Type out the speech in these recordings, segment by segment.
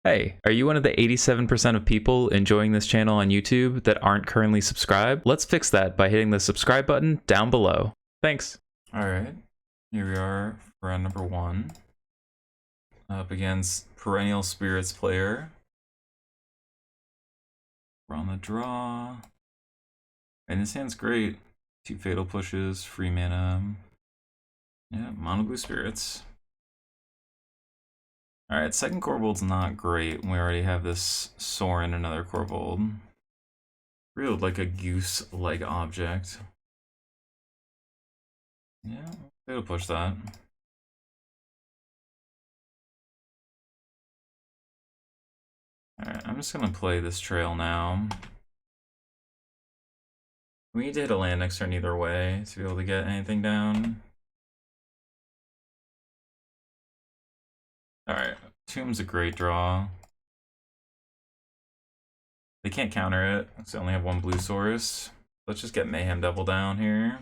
Hey, are you one of the 87% of people enjoying this channel on YouTube that aren't currently subscribed? Let's fix that by hitting the subscribe button down below. Thanks. Alright, here we are for round number 1. Up against Perennial Spirits player. We're on the draw. And this hand's great. 2 Fatal Pushes, free mana. Yeah, mono blue spirits. Alright, second Korvold's not great. We already have this Sorin, another Korvold. Real like a goose-like object. Yeah, it'll push that. Alright, I'm just gonna play this trail now. We need to hit a land next turn either way to be able to get anything down. Alright, Tomb's a great draw. They can't counter it, so they only have one blue source. Let's just get Mayhem Devil down here.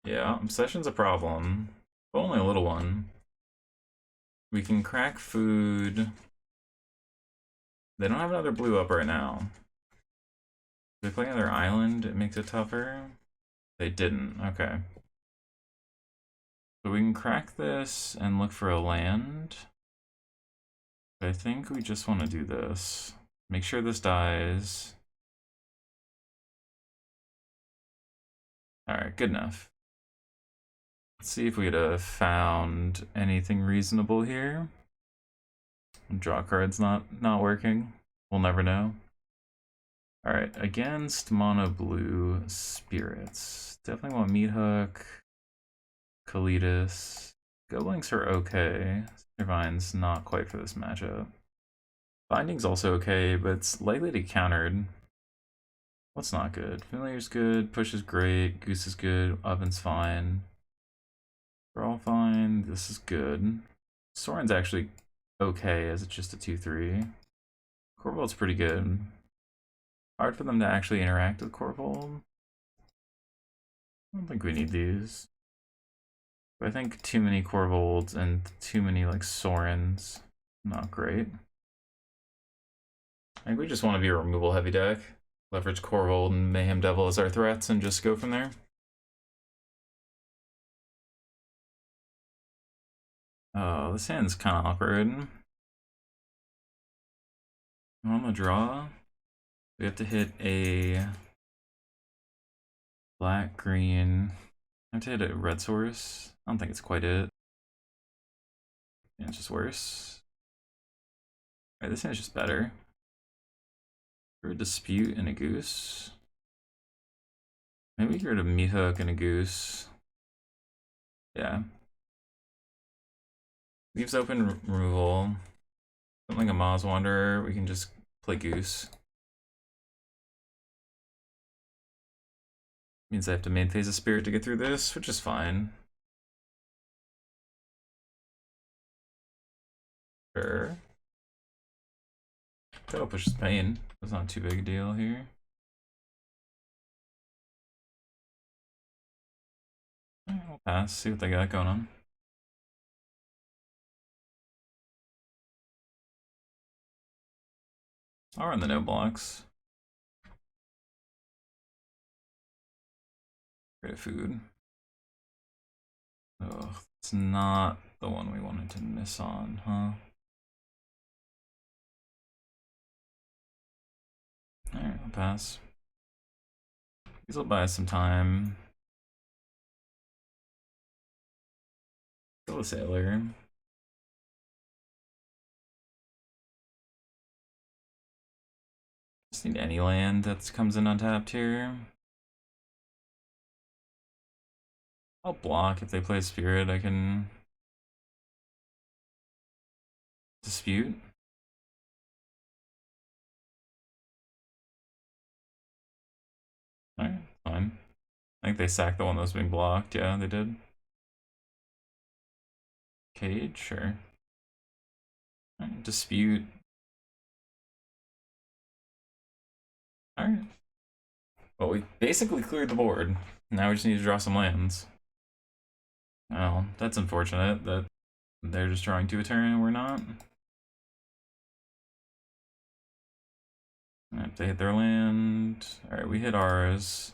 Yeah, Obsession's a problem, but only a little one. We can crack food. They don't have another blue up right now. If they play another island, it makes it tougher. They didn't, okay. So we can crack this and look for a land. I think we just want to do this. Make sure this dies. Alright, good enough. Let's see if we'd have found anything reasonable here. Draw card's not working. We'll never know. Alright, against mono blue spirits. Definitely want Meat Hook. Kalitas. Goblins are okay. Vine's not quite for this matchup. Binding's also okay, but it's likely to be countered. What's not good? Familiar's good, Push is great, Goose is good, Oven's fine. We're all fine, this is good. Sorin's actually okay as it's just a 2-3. Korvold's pretty good. Hard for them to actually interact with Korvold. I don't think we need these. But I think too many Korvolds and too many like Sorins, not great. I think we just want to be a removal heavy deck. Leverage Korvold and Mayhem Devil as our threats and just go from there. Oh, this hand's kind of awkward. On the draw, we have to hit a black-green. I have to hit a red source. I don't think it's quite it. Yeah, it's just worse. Alright, this hand's just better. For a Dispute and a Goose. Maybe we get rid of Meat Hook and a Goose. Yeah. Leaves open removal. Something like a Moz Wanderer, we can just play Goose. Means I have to main phase a Spirit to get through this, which is fine. Sure. That'll push pain. That's not too big a deal here. I'll pass, see what they got going on. I'll run the no blocks. Great food. Oh, it's not the one we wanted to miss on, huh? Alright, I'll pass. These will buy us some time. Kill a sailor. Just need any land that comes in untapped here. I'll block if they play Spirit. I can Dispute. Alright, fine. I think they sacked the one that was being blocked. Yeah, they did. Cage, sure. Alright, Dispute. Alright. Well, we basically cleared the board. Now we just need to draw some lands. Well, that's unfortunate that They're just drawing to a turn and we're not. If they hit their land. Alright, we hit ours.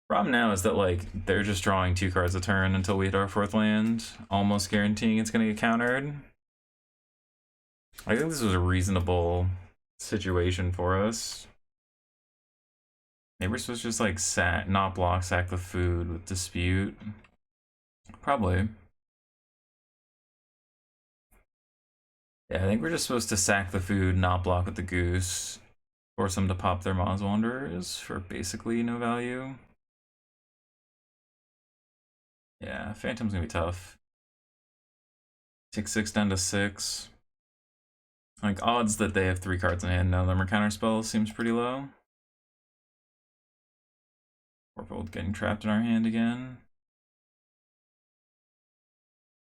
Problem now is that, like, they're just drawing 2 cards a turn until we hit our 4th land, almost guaranteeing it's gonna get countered. I think this was a reasonable situation for us. Maybe we're supposed to just, like, not block, sack the food with dispute. Probably. Yeah, I think we're just supposed to sack the food, not block with the goose. Force them to pop their Moz Wanderers for basically no value. Yeah, Phantom's gonna be tough. Take 6 down to 6. Like, odds that they have 3 cards in hand, none of them are counterspells, seems pretty low. Korvold getting trapped in our hand again.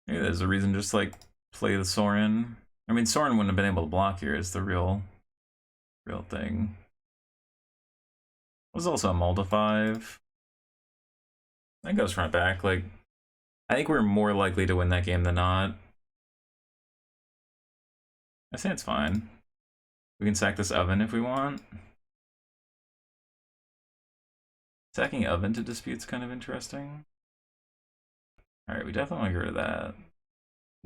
Maybe there's a reason just, like, play the Sorin. I mean, Sorin wouldn't have been able to block here, is the real thing. It was also a mull to 5. That goes front back. Like, I think we're more likely to win that game than not. I say it's fine. We can sack this oven if we want. Sacking oven to dispute's kind of interesting. Alright, we definitely want to get rid of that.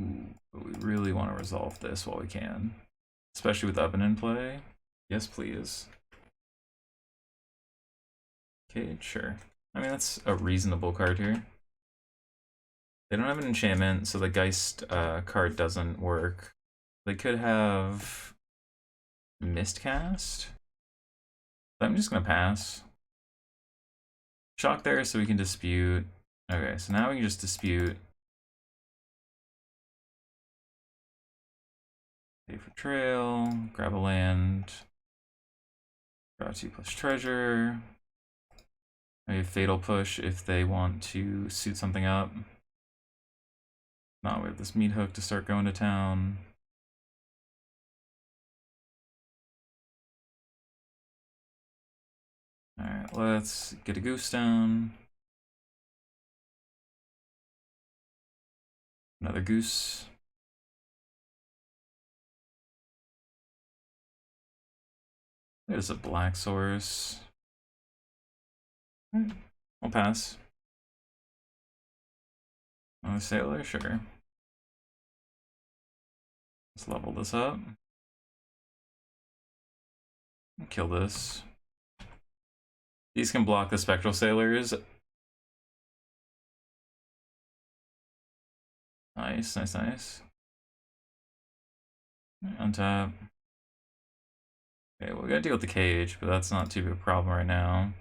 Ooh, but we really want to resolve this while we can. Especially with oven in play. Yes, please. Okay, sure. I mean, that's a reasonable card here. They don't have an enchantment, so the Geist card doesn't work. They could have Mistcast. I'm just gonna pass. Shock there so we can dispute. Okay, so now we can just dispute. Pay for trail, grab a land. Draw 2 plus treasure. Maybe fatal push if they want to suit something up. No, we have this meat hook to start going to town. Alright, let's get a goose down. Another goose. There's a black source. I'll pass. Another sailor, sure. Let's level this up. Kill this. These can block the spectral sailors. Nice, nice, nice. Untap. Okay, well, we gotta deal with the cage, but that's not too big a problem right now.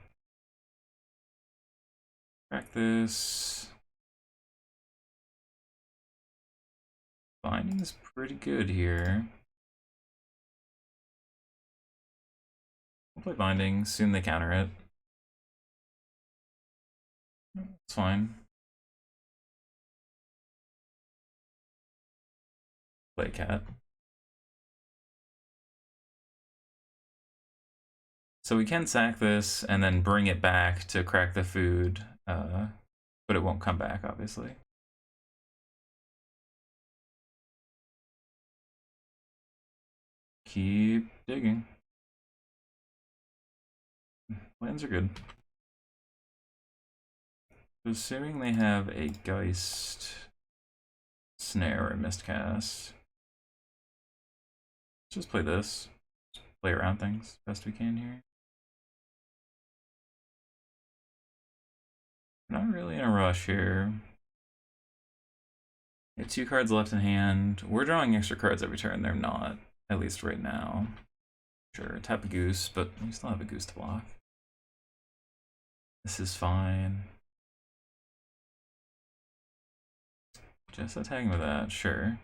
Crack this. Binding is pretty good here. We'll play binding, soon they counter it. It's fine. Play cat. So we can sack this and then bring it back to crack the food, but it won't come back, obviously. Keep digging. Lands are good. Assuming they have a Geist snare or Mistcast. Just play this. Just play around things best we can here. Not really in a rush here. We have 2 cards left in hand. We're drawing extra cards every turn. They're not, at least right now. Sure, tap a goose, but we still have a goose to block. This is fine. Just attacking with that, sure.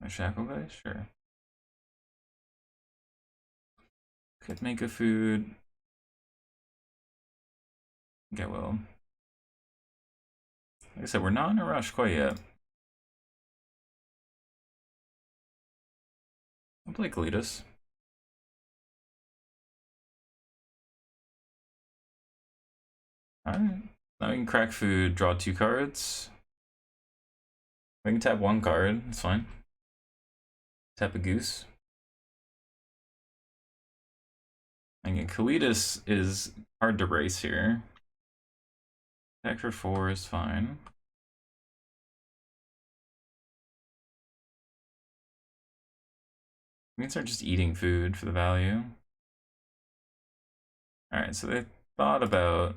My shackle guy, sure. Could make a food. Get well. Like I said, we're not in a rush quite yet. I'll play Cletus. Alright. Now we can crack food, draw 2 cards. We can tap 1 card, it's fine. Tap a goose. And Kalidas is hard to race here. Attack for 4 is fine. We can start just eating food for the value. Alright, so they thought about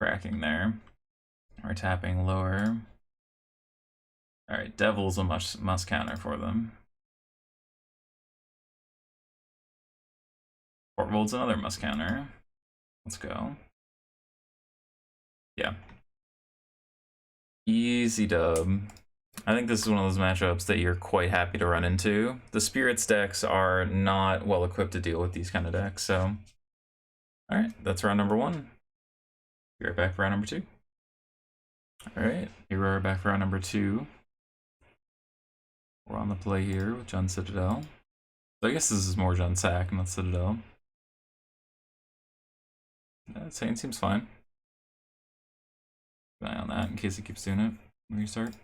cracking there. Or tapping lower. Alright, Devil's a must counter for them. Korvold's another must counter. Let's go. Yeah. Easy dub. I think this is one of those matchups that you're quite happy to run into. The Spirits decks are not well equipped to deal with these kind of decks, so. Alright, that's round number 1. Be right back for round number 2. Alright, here we are back for round number 2. We're on the play here with John Citadel. So I guess this is more John Sack, not Citadel. His hand seems fine. Keep an eye on that in case he keeps doing it when you start.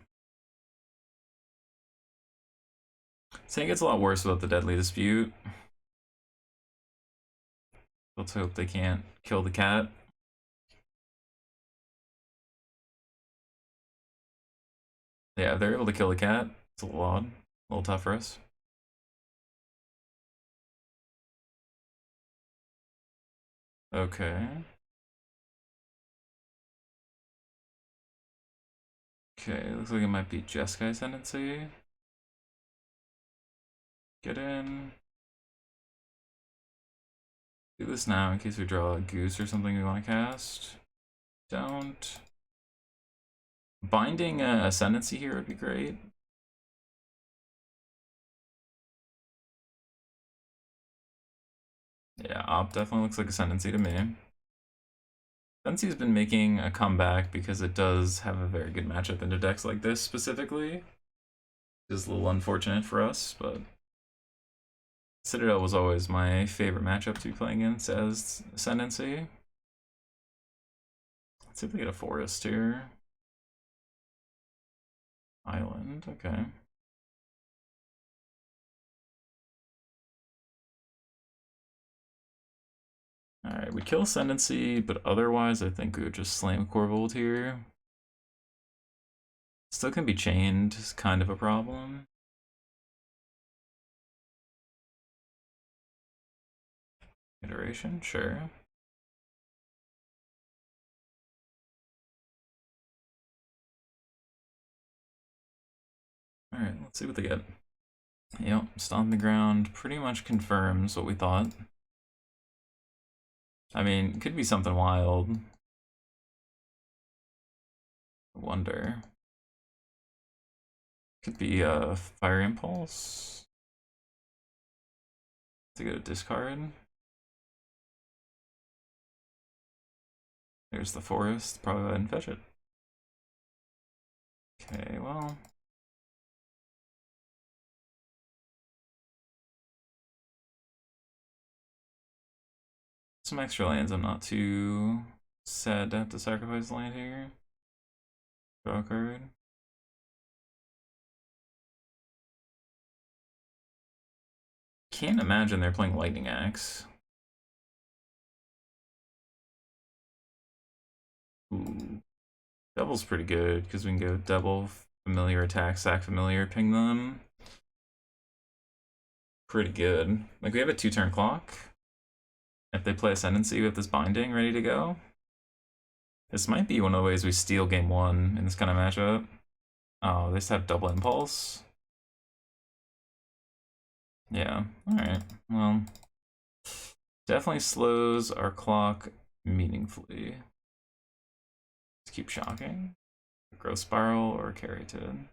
Saying gets a lot worse without the Deadly Dispute. Let's hope they can't kill the cat. Yeah, if they're able to kill the cat, it's a little odd. A little tough for us. Okay. Okay, looks like it might be Jeskai Ascendancy. Get in. Do this now in case we draw a goose or something we want to cast. Don't. Binding Ascendancy here would be great. Yeah, Op definitely looks like Ascendancy to me. Ascendancy's been making a comeback because it does have a very good matchup into decks like this specifically. It's a little unfortunate for us, but Citadel was always my favorite matchup to be playing against as Ascendancy. Let's see if we get a forest here. Island, okay. Alright, we'd kill Ascendancy, but otherwise I think we would just slam Korvold here. Still can be chained, is kind of a problem. Iteration, sure. Alright, let's see what they get. Yep, Stomp the Ground pretty much confirms what we thought. I mean, it could be something wild. I wonder. Could be a Fire Impulse. To get a discard. There's the forest. Probably go ahead and fetch it. Okay, well. Some extra lands. I'm not too sad to have to sacrifice land here. Draw a card. Can't imagine they're playing Lightning Axe. Ooh. Double's pretty good because we can go double familiar attack, sack familiar, ping them. Pretty good. Like we have a 2-turn clock. If they play Ascendancy, we have this binding ready to go. This might be one of the ways we steal game 1 in this kind of matchup. Oh, they just have double impulse. Yeah, alright. Well, definitely slows our clock meaningfully. Let's keep shocking. Growth Spiral or Keratin.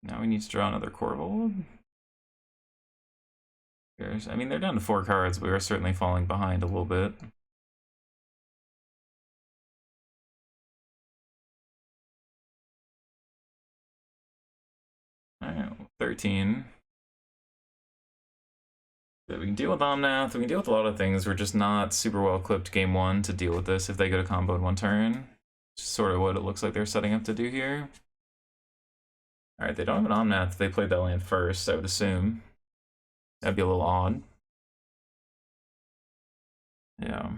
Now we need to draw another Korvold. I mean, they're down to 4 cards, but we are certainly falling behind a little bit. Alright, 13. So we can deal with Omnath, we can deal with a lot of things. We're just not super well equipped game one to deal with this if they go to combo in one turn. Just sort of what it looks like they're setting up to do here. Alright, they don't have an Omnath. They played that land first, I would assume. That'd be a little odd. Yeah.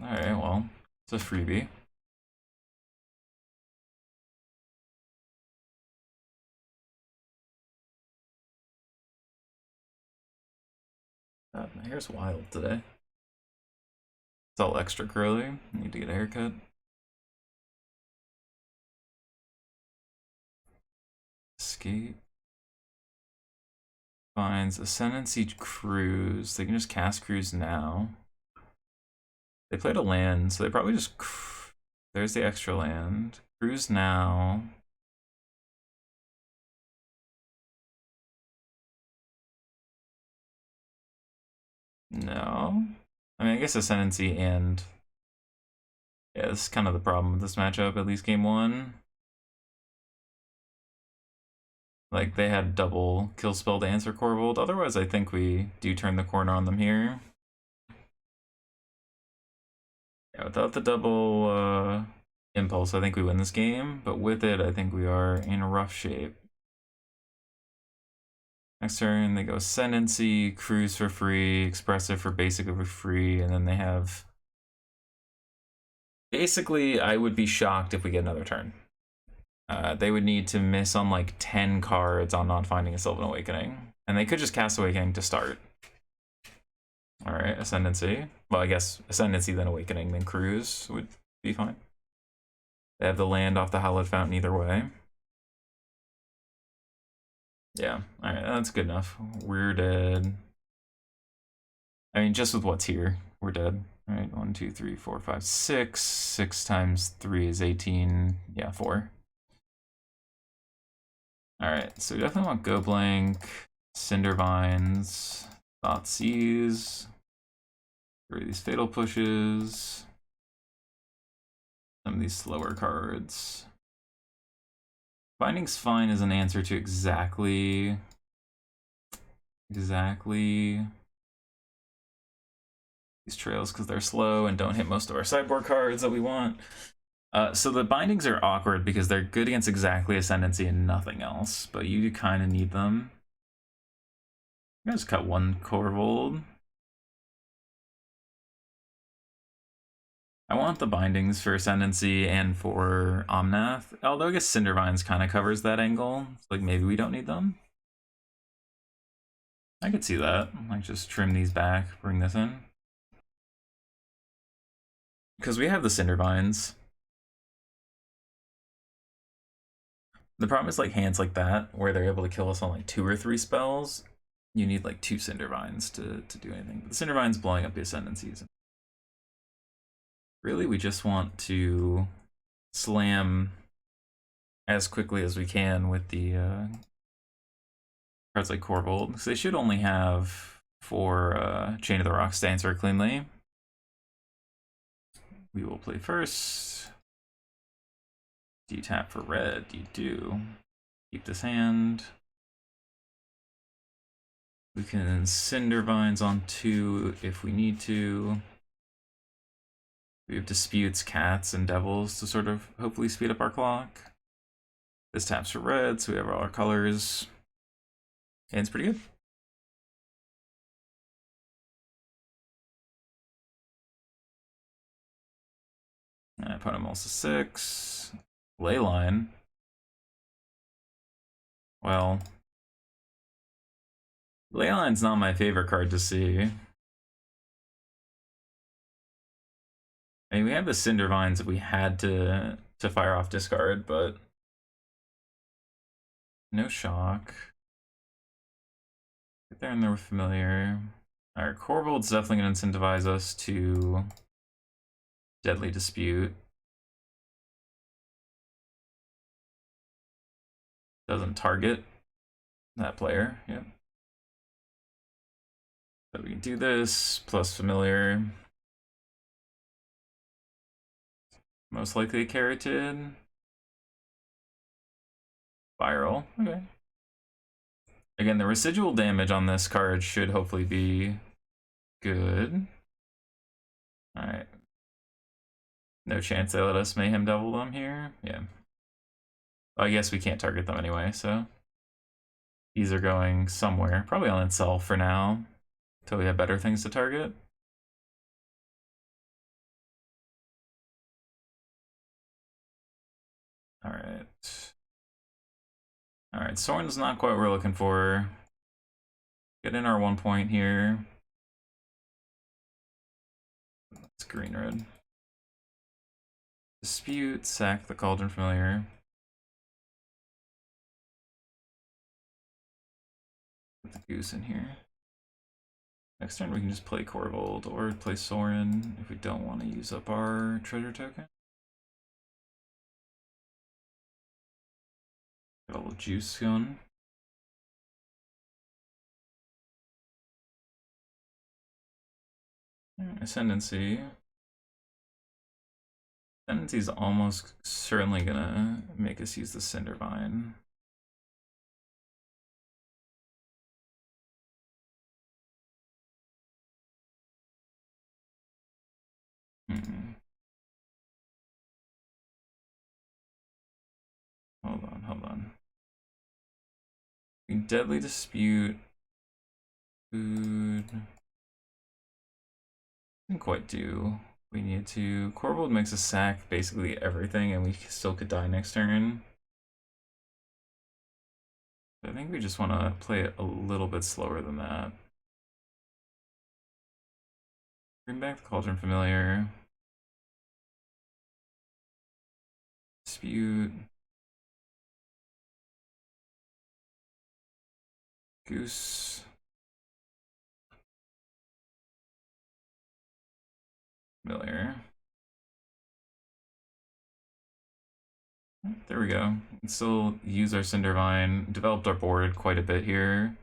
Alright, well, it's a freebie. God, my hair's wild today. It's all extra curly. I need to get a haircut. Escape. Finds Ascendancy Cruise. They can just cast Cruise now. They played a land, so they probably just... There's the extra land. Cruise now. No. I mean, I guess Ascendancy and... Yeah, this is kind of the problem with this matchup, at least game one. Like, they had double kill spell to answer Korvold. Otherwise, I think we do turn the corner on them here. Yeah, without the double impulse, I think we win this game. But with it, I think we are in a rough shape. Next turn, they go Ascendancy, Cruise for free, Expressive for basic for free, and then they have... Basically, I would be shocked if we get another turn. They would need to miss on like 10 cards on not finding a Sylvan Awakening. And they could just cast Awakening to start. Alright, Ascendancy. Well, I guess Ascendancy, then Awakening, then Cruise would be fine. They have the land off the Hallowed Fountain either way. Yeah, alright, that's good enough. We're dead. I mean, just with what's here, we're dead. Alright, 1, 2, 3, 4, 5, 6. 6 times 3 is 18. Yeah, 4. Alright, so we definitely want Go Blank, Cindervines, Thoughtseize, these Fatal Pushes, some of these slower cards. Binding's fine as an answer to exactly these trails because they're slow and don't hit most of our sideboard cards that we want. So the bindings are awkward because they're good against exactly Ascendancy and nothing else, but you kind of need them. I'm gonna just cut one Korvold. I want the bindings for Ascendancy and for Omnath, although I guess Cindervines kind of covers that angle. It's like maybe we don't need them. I could see that. Like just trim these back, bring this in. Because we have the Cindervines. The problem is like hands like that, where they're able to kill us on like 2 or 3 spells, you need like 2 Cindervines to do anything. The Cindervines blowing up the Ascendancies. Really, we just want to slam as quickly as we can with the cards like Korvold, because they should only have 4 Chain of the Rocks to answer cleanly. We will play first. Do you tap for red? You do. Keep this hand. We can Cindervines on 2 if we need to. We have Disputes, Cats, and Devils to sort of hopefully speed up our clock. This taps for red, so we have all our colors. Hand's pretty good. And I put him also 6. Leyline. Well, Leyline's not my favorite card to see. I mean, we have the Cindervines if we had to fire off discard, but no shock. Get there and they're familiar. Alright, Korvold's definitely going to incentivize us to Deadly Dispute. Doesn't target that player, yep. So we can do this, plus familiar. Most likely a Carotid. Viral, okay. Again, the residual damage on this card should hopefully be good. Alright. No chance they let us Mayhem Devil them here? Yeah. I guess we can't target them anyway, so... These are going somewhere. Probably on itself for now. Until we have better things to target. Alright. Alright, Soren's not quite what we're looking for. Get in our 1 point here. It's green-red. Dispute, sack the Cauldron Familiar. Put the Goose in here. Next turn we can just play Korvold or play Soren if we don't want to use up our treasure token. Got a little juice going. Ascendancy. Ascendancy is almost certainly gonna make us use the Cindervine. Hold on. Deadly Dispute. Food. Didn't quite do. We need to. Korvold makes us sack basically everything, and we still could die next turn. But I think we just want to play it a little bit slower than that. Bring back the Cauldron Familiar. Dispute. Goose. Familiar. There we go. We can still use our Cindervine. Developed our board quite a bit here.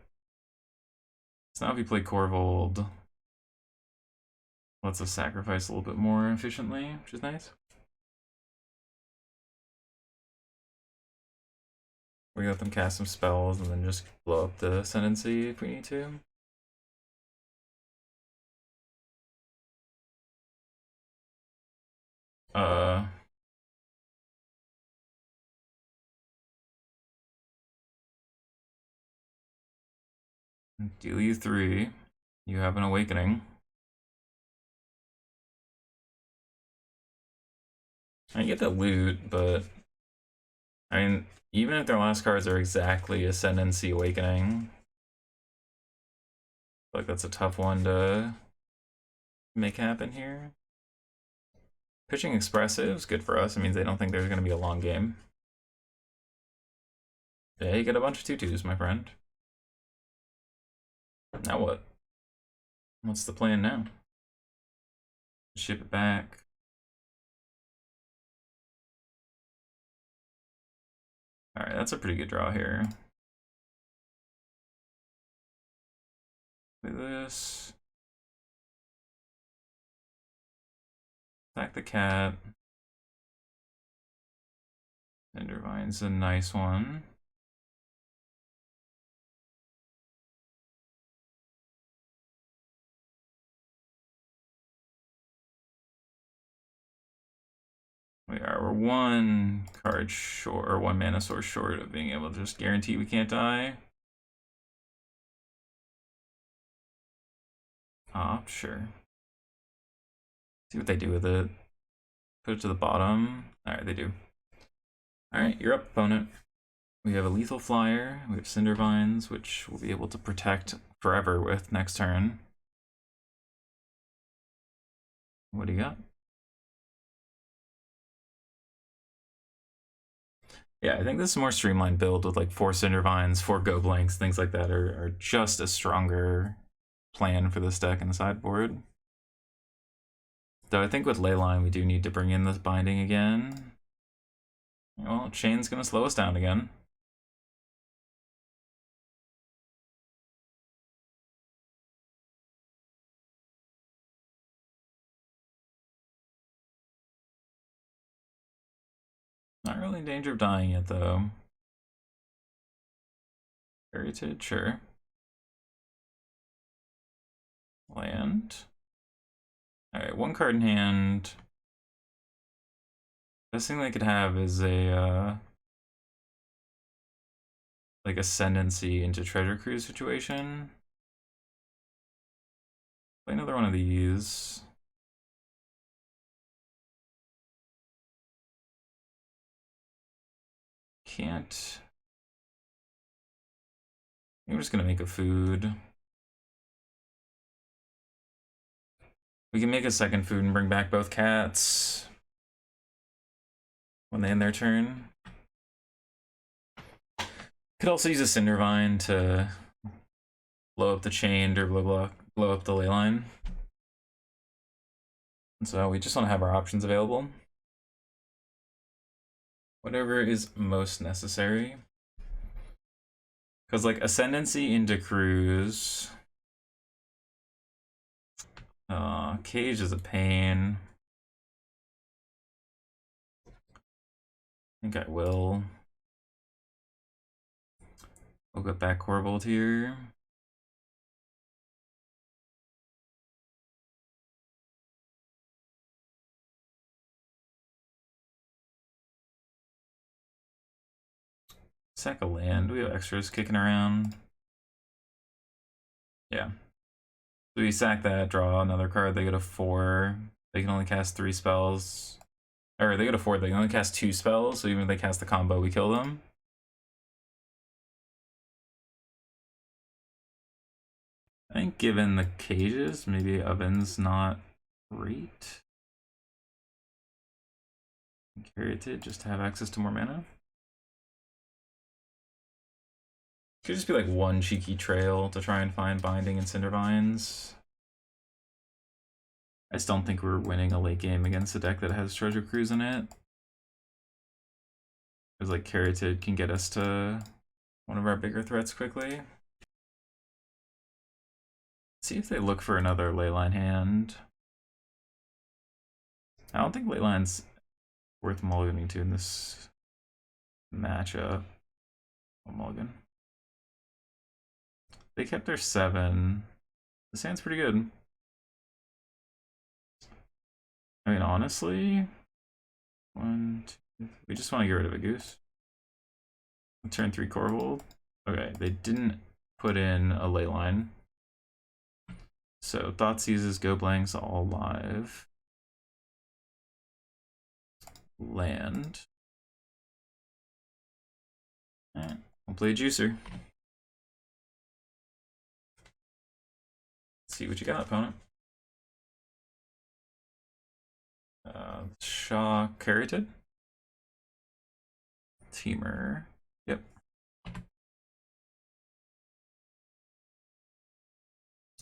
So now if we play Korvold, lets us sacrifice a little bit more efficiently, which is nice. We let them cast some spells and then just blow up the Ascendancy if we need to. Deal you 3. You have an awakening. I get the loot, but I mean, even if their last cards are exactly Ascendancy Awakening, like that's a tough one to make happen here. Pitching Expressive is good for us. It means they don't think there's going to be a long game. Yeah, you get a bunch of 2/2s, my friend. Now what? What's the plan now? Ship it back. Alright, that's a pretty good draw here. Play this. Attack the cat. Cindervine's a nice one. We're 1 card short, or 1 mana source short of being able to just guarantee we can't die. Sure. See what they do with it. Put it to the bottom. Alright, they do. Alright, you're up, opponent. We have a lethal flyer, we have Cindervines, which we'll be able to protect forever with next turn. What do you got? Yeah, I think this is a more streamlined build with like 4 Cindervines, 4 Goblinks, things like that are just a stronger plan for this deck in the sideboard. Though I think with Leyline we do need to bring in this binding again. Well, Chain's gonna slow us down again. Not really in danger of dying yet, though. Heritage, sure. Land. Alright, one card in hand. Best thing they could have is a like Ascendancy into Treasure Cruise situation. Play another one of these. Can't. I'm just gonna make a food. We can make a second food and bring back both cats when they end their turn. Could also use a Cindervine to blow up the chained or blow up the ley line. And so we just want to have our options available. Whatever is most necessary. Because like Ascendancy into Cruise. Cage is a pain. I think I will. We'll get back Korvold here. Sack a land. We have extras kicking around. Yeah. So we sack that, draw another card, they go to 4. They can only cast 3 spells. Or they go to 4, they can only cast 2 spells, so even if they cast the combo, we kill them. I think given the cages, maybe Oven's not great. Carry it just to have access to more mana. Could just be like one cheeky trail to try and find Binding and Cindervines. I just don't think we're winning a late game against a deck that has Treasure Cruise in it. Because like Carotid can get us to one of our bigger threats quickly. See if they look for another Leyline hand. I don't think Leyline's worth mulliganing to in this matchup. I'll mulligan. They kept their 7. This hand's pretty good. I mean, honestly, 1, 2, we just want to get rid of a goose. Turn 3 Korvold. Okay, they didn't put in a Leyline. So Thoughtseize, Go Blanks, all live. Land. Alright, we'll play a Juicer. See what you got, opponent. Shaw Carroted. Teamer. Yep.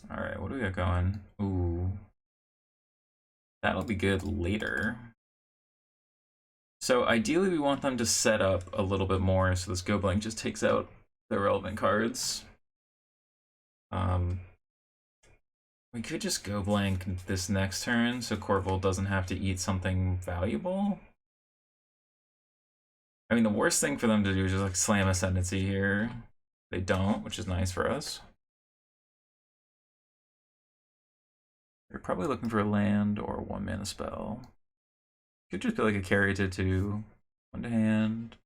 Alright, what do we got going? Ooh. That'll be good later. So ideally we want them to set up a little bit more so this Go Blank just takes out the relevant cards. We could just Go Blank this next turn so Korvold doesn't have to eat something valuable. I mean, the worst thing for them to do is just like slam Ascendancy here. They don't, which is nice for us. They're probably looking for a land or a 1-mana spell. Could just be like a carry to 2, 1 to hand.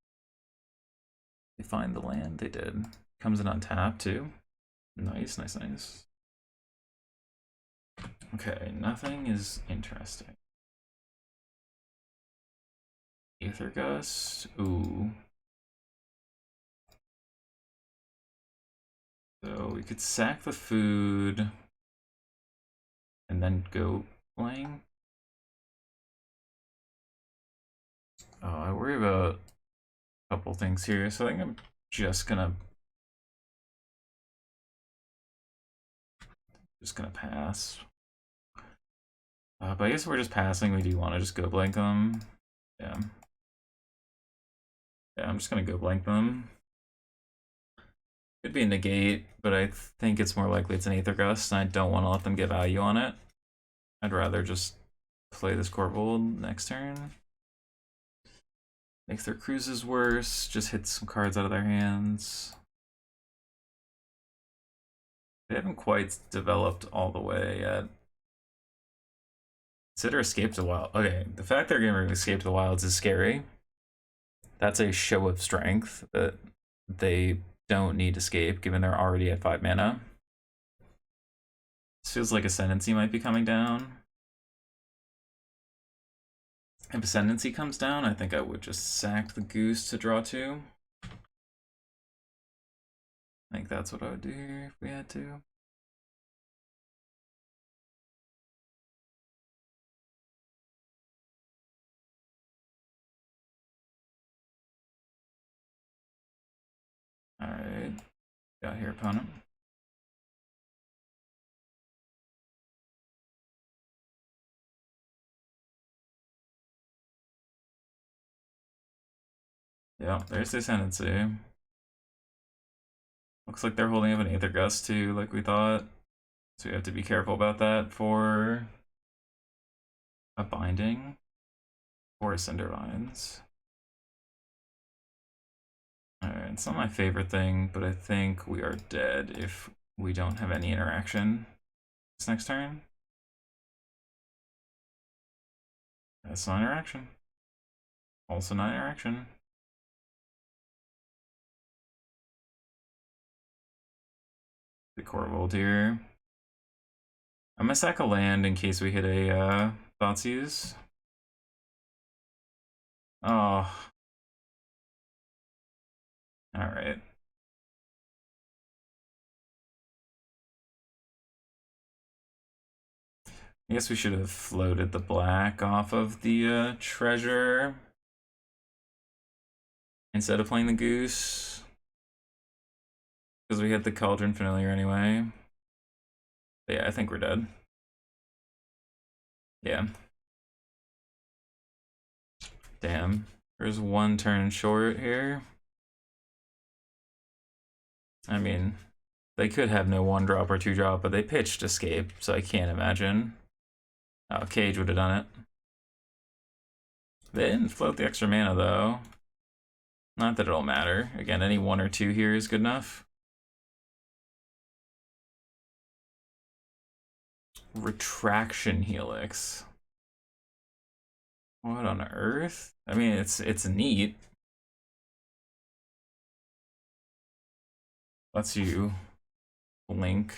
They find the land, they did. Comes in on tap too. Nice, nice, nice. Okay, nothing is interesting. Aether Gust, ooh. So we could sack the food and then go playing. Oh, I worry about a couple things here, so I think I'm just gonna pass. But I guess we're just passing. We do want to just Go Blank them. Yeah. Yeah, I'm just gonna Go Blank them. Could be a negate, but I think it's more likely it's an Aether Gust, and I don't want to let them get value on it. I'd rather just play this Korvold next turn. Makes their cruises worse, just hits some cards out of their hands. They haven't quite developed all the way yet. Consider Escape to the Wild. Okay, the fact they're giving Escape to the Wilds is scary. That's a show of strength that they don't need Escape, given they're already at 5 mana. This feels like Ascendancy might be coming down. If Ascendancy comes down, I think I would just sack the Goose to draw 2. I think that's what I would do here if we had to. Alright, got here, opponent. Yeah, there's the Ascendancy. Looks like they're holding up an Aether Gust too, like we thought. So we have to be careful about that for a binding or Cindervines. Alright, it's not my favorite thing, but I think we are dead if we don't have any interaction this next turn. That's not interaction. Also not interaction. The Korvold here. I'm gonna sack a land in case we hit a Thoughtseize. Oh. Alright. I guess we should have floated the black off of the treasure instead of playing the Goose. Because we hit the Cauldron Familiar anyway. But yeah, I think we're dead. Yeah. Damn. There's one turn short here. I mean, they could have no 1-drop or 2-drop, but they pitched Escape, so I can't imagine. Oh, Cage would have done it. They didn't float the extra mana, though. Not that it'll matter. Again, any 1 or 2 here is good enough. Retraction Helix. What on earth? I mean, it's neat. Lets you blink.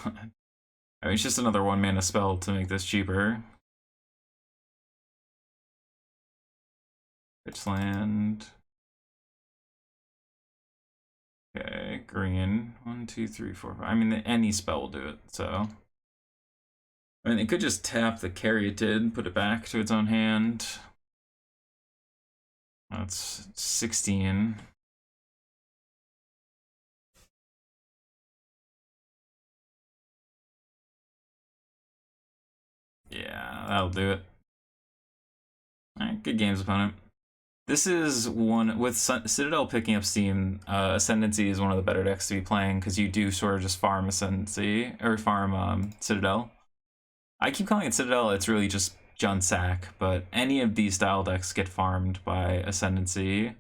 I mean, it's just another 1 mana spell to make this cheaper. Pitch land. Okay, green. 1, 2, 3, 4, 5. I mean, any spell will do it, so. I mean, it could just tap the Caryatid, put it back to its own hand. That's 16. Yeah, that'll do it. Alright, good games, opponent. This is one, with Citadel picking up steam, Ascendancy is one of the better decks to be playing, because you do sort of just farm Ascendancy, or farm Citadel. I keep calling it Citadel, it's really just Jund Sack, but any of these style decks get farmed by Ascendancy.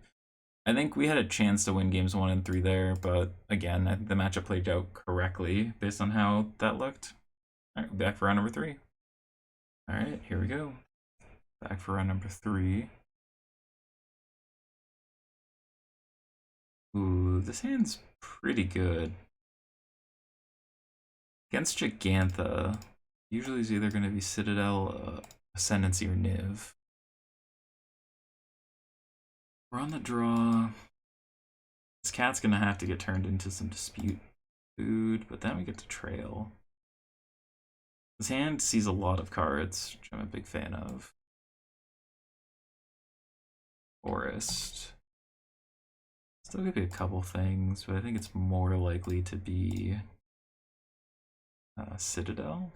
I think we had a chance to win games 1 and 3 there, but again, I think the matchup played out correctly based on how that looked. Alright, back for round number 3. Alright, here we go. Back for round number 3. Ooh, this hand's pretty good. Against Gigantha, usually it's either going to be Citadel, Ascendancy, or Niv. We're on the draw. This cat's going to have to get turned into some dispute food, but then we get to trail. This hand sees a lot of cards, which I'm a big fan of. Forest. Still could be a couple things, but I think it's more likely to be Citadel.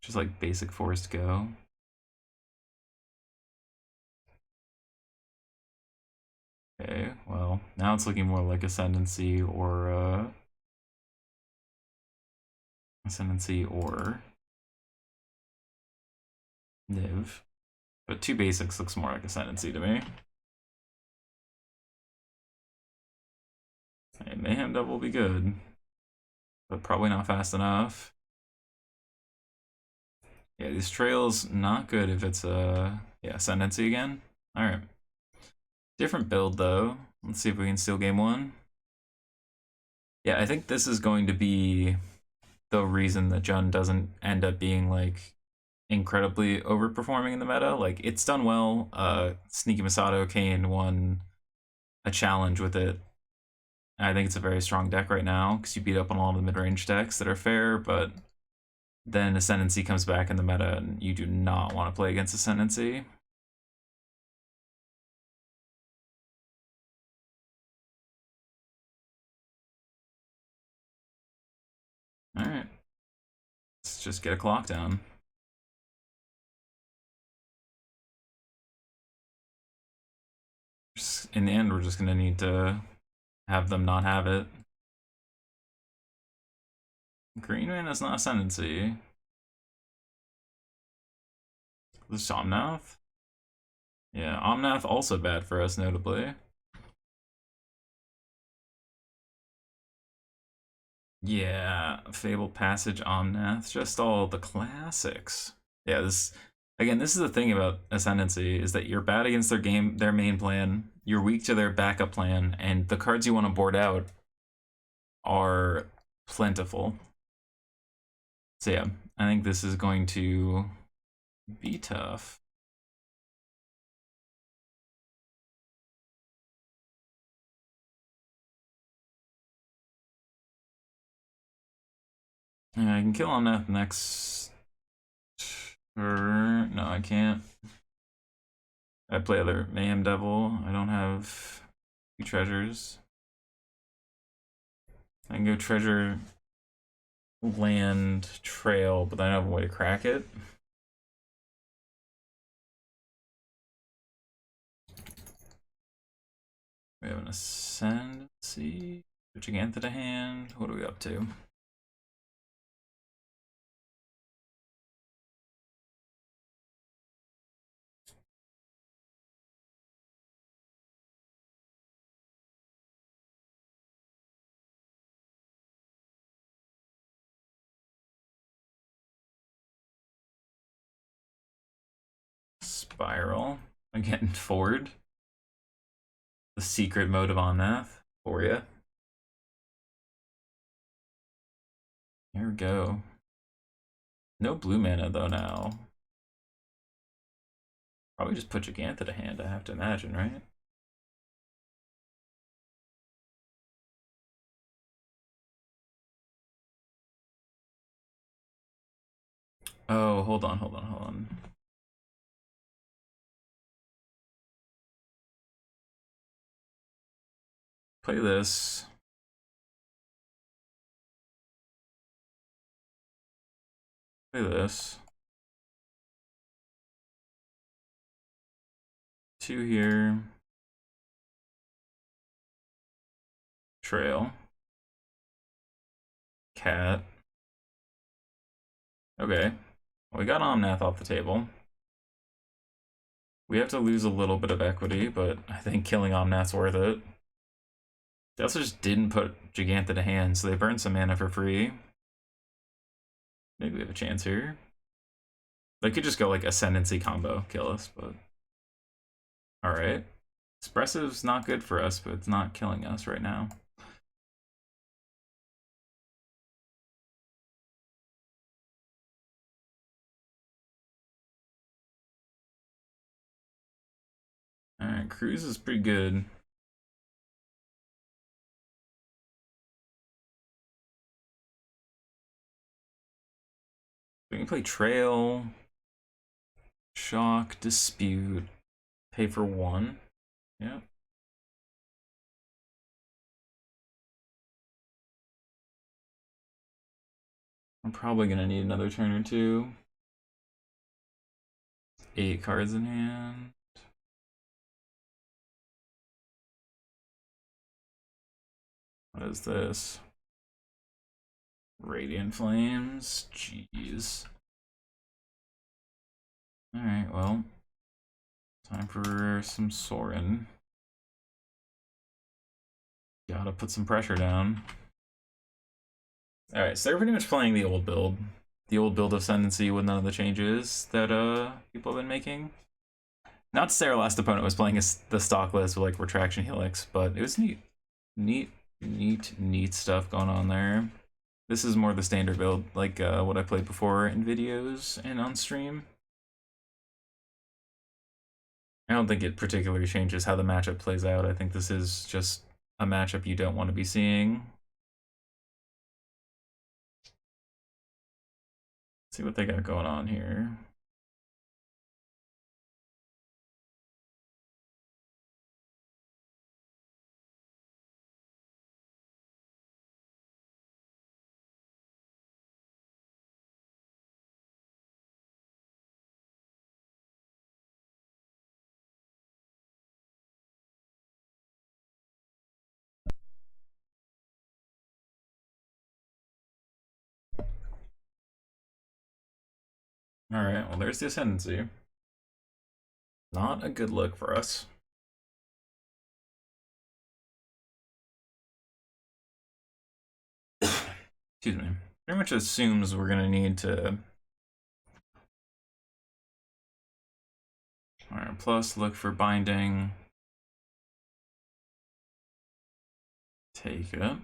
Just like basic forest go. Okay, well, now it's looking more like Ascendancy or Niv. But 2 basics looks more like Ascendancy to me. Hey, Mayhem Devil will be good, but probably not fast enough. Yeah, these trails not good if it's yeah, Ascendancy again. Alright. Different build though. Let's see if we can steal game one. Yeah, I think this is going to be the reason that Jund doesn't end up being like incredibly overperforming in the meta. Like it's done well. Sneaky Masato Kane won a challenge with it. I think it's a very strong deck right now because you beat up on all the mid-range decks that are fair, but then Ascendancy comes back in the meta and you do not want to play against Ascendancy. Alright. Let's just get a clock down. In the end, we're just going to need to have them not have it. Green man is not Ascendancy. This is Omnath? Yeah, Omnath also bad for us, notably. Yeah, Fabled Passage, Omnath, just all the classics. Yeah, this again, this is the thing about Ascendancy is that you're bad against their main plan, you're weak to their backup plan, and the cards you want to board out are plentiful. So yeah, I think this is going to be tough. Yeah, I can kill Omnath next. No, I can't. I play other Mayhem Devil. I don't have two treasures. I can go treasure land trail, but I don't have a way to crack it. We have an Ascendancy. Switching into the hand. What are we up to? Spiral. Again, forward. The secret mode of Omnath for you. Here we go. No blue mana though now. Probably just put Giganta to hand, I have to imagine, right? Oh, hold on. Play this. Play this. 2 here. Trail. Cat. Okay. Well, we got Omnath off the table. We have to lose a little bit of equity, but I think killing Omnath's worth it. They also just didn't put Giganta to hand, so they burned some mana for free. Maybe we have a chance here. They could just go like Ascendancy combo, kill us, but... Alright. Expressive's not good for us, but it's not killing us right now. Alright, Cruise is pretty good. We can play Trail, Shock, Dispute, pay for 1. Yeah. I'm probably gonna need another turn or two. 8 cards in hand. What is this? Radiant Flames? Jeez. Alright, well. Time for some Sorin. Gotta Gotta put some pressure down. Alright, so they're pretty much playing the old build. The old build of Ascendancy with none of the changes that people have been making. Not to say our last opponent was playing the stock list with like Retraction Helix, but it was neat. Neat stuff going on there. This is more the standard build, like what I played before in videos and on stream. I don't think it particularly changes how the matchup plays out. I think this is just a matchup you don't want to be seeing. Let's see what they got going on here. Alright, well there's the Ascendancy. Not a good look for us. Excuse me. Pretty much assumes we're gonna need to... Alright, plus look for binding. Take it.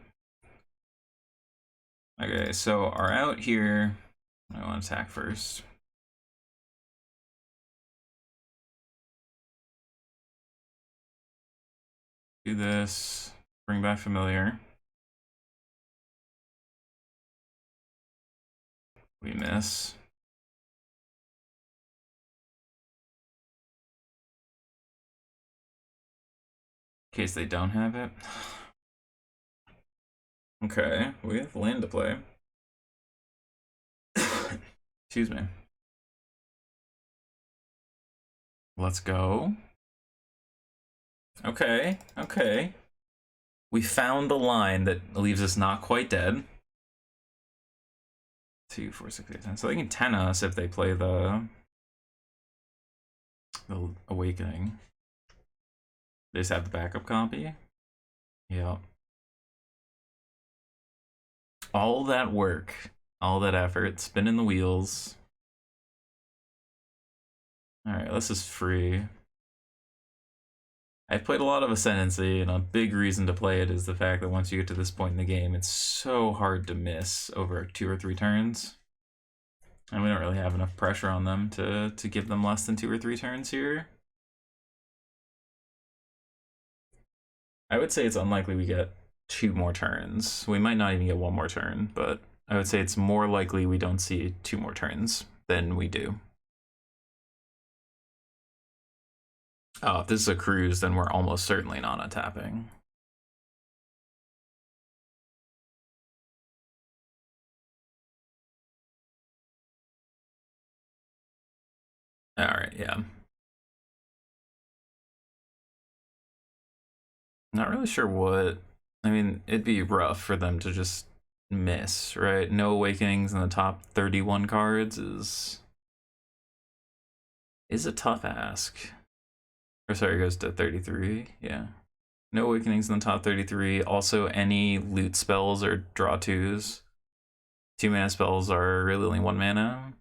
Okay, so our out here, I want to attack first. Do this, bring back familiar. We miss. In case they don't have it. Okay, we have land to play. Excuse me. Let's go. Okay, okay. We found the line that leaves us not quite dead. 2, 4, 6, 8, 10. So they can 10 us if they play the Awakening. They just have the backup copy. Yeah. All that work, all that effort, spinning the wheels. Alright, this is free. I've played a lot of Ascendancy, and a big reason to play it is the fact that once you get to this point in the game, it's so hard to miss over 2 or 3 turns. And we don't really have enough pressure on them to give them less than 2 or 3 turns here. I would say it's unlikely we get 2 more turns. We might not even get 1 more turn, but I would say it's more likely we don't see 2 more turns than we do. Oh, if this is a cruise, then we're almost certainly not untapping. Alright, yeah. Not really sure what... I mean, it'd be rough for them to just miss, right? No Awakenings in the top 31 cards is a tough ask. Or sorry, it goes to 33, yeah. No Awakenings in the top 33. Also, any loot spells or draw 2s. 2-mana spells are really only 1 mana.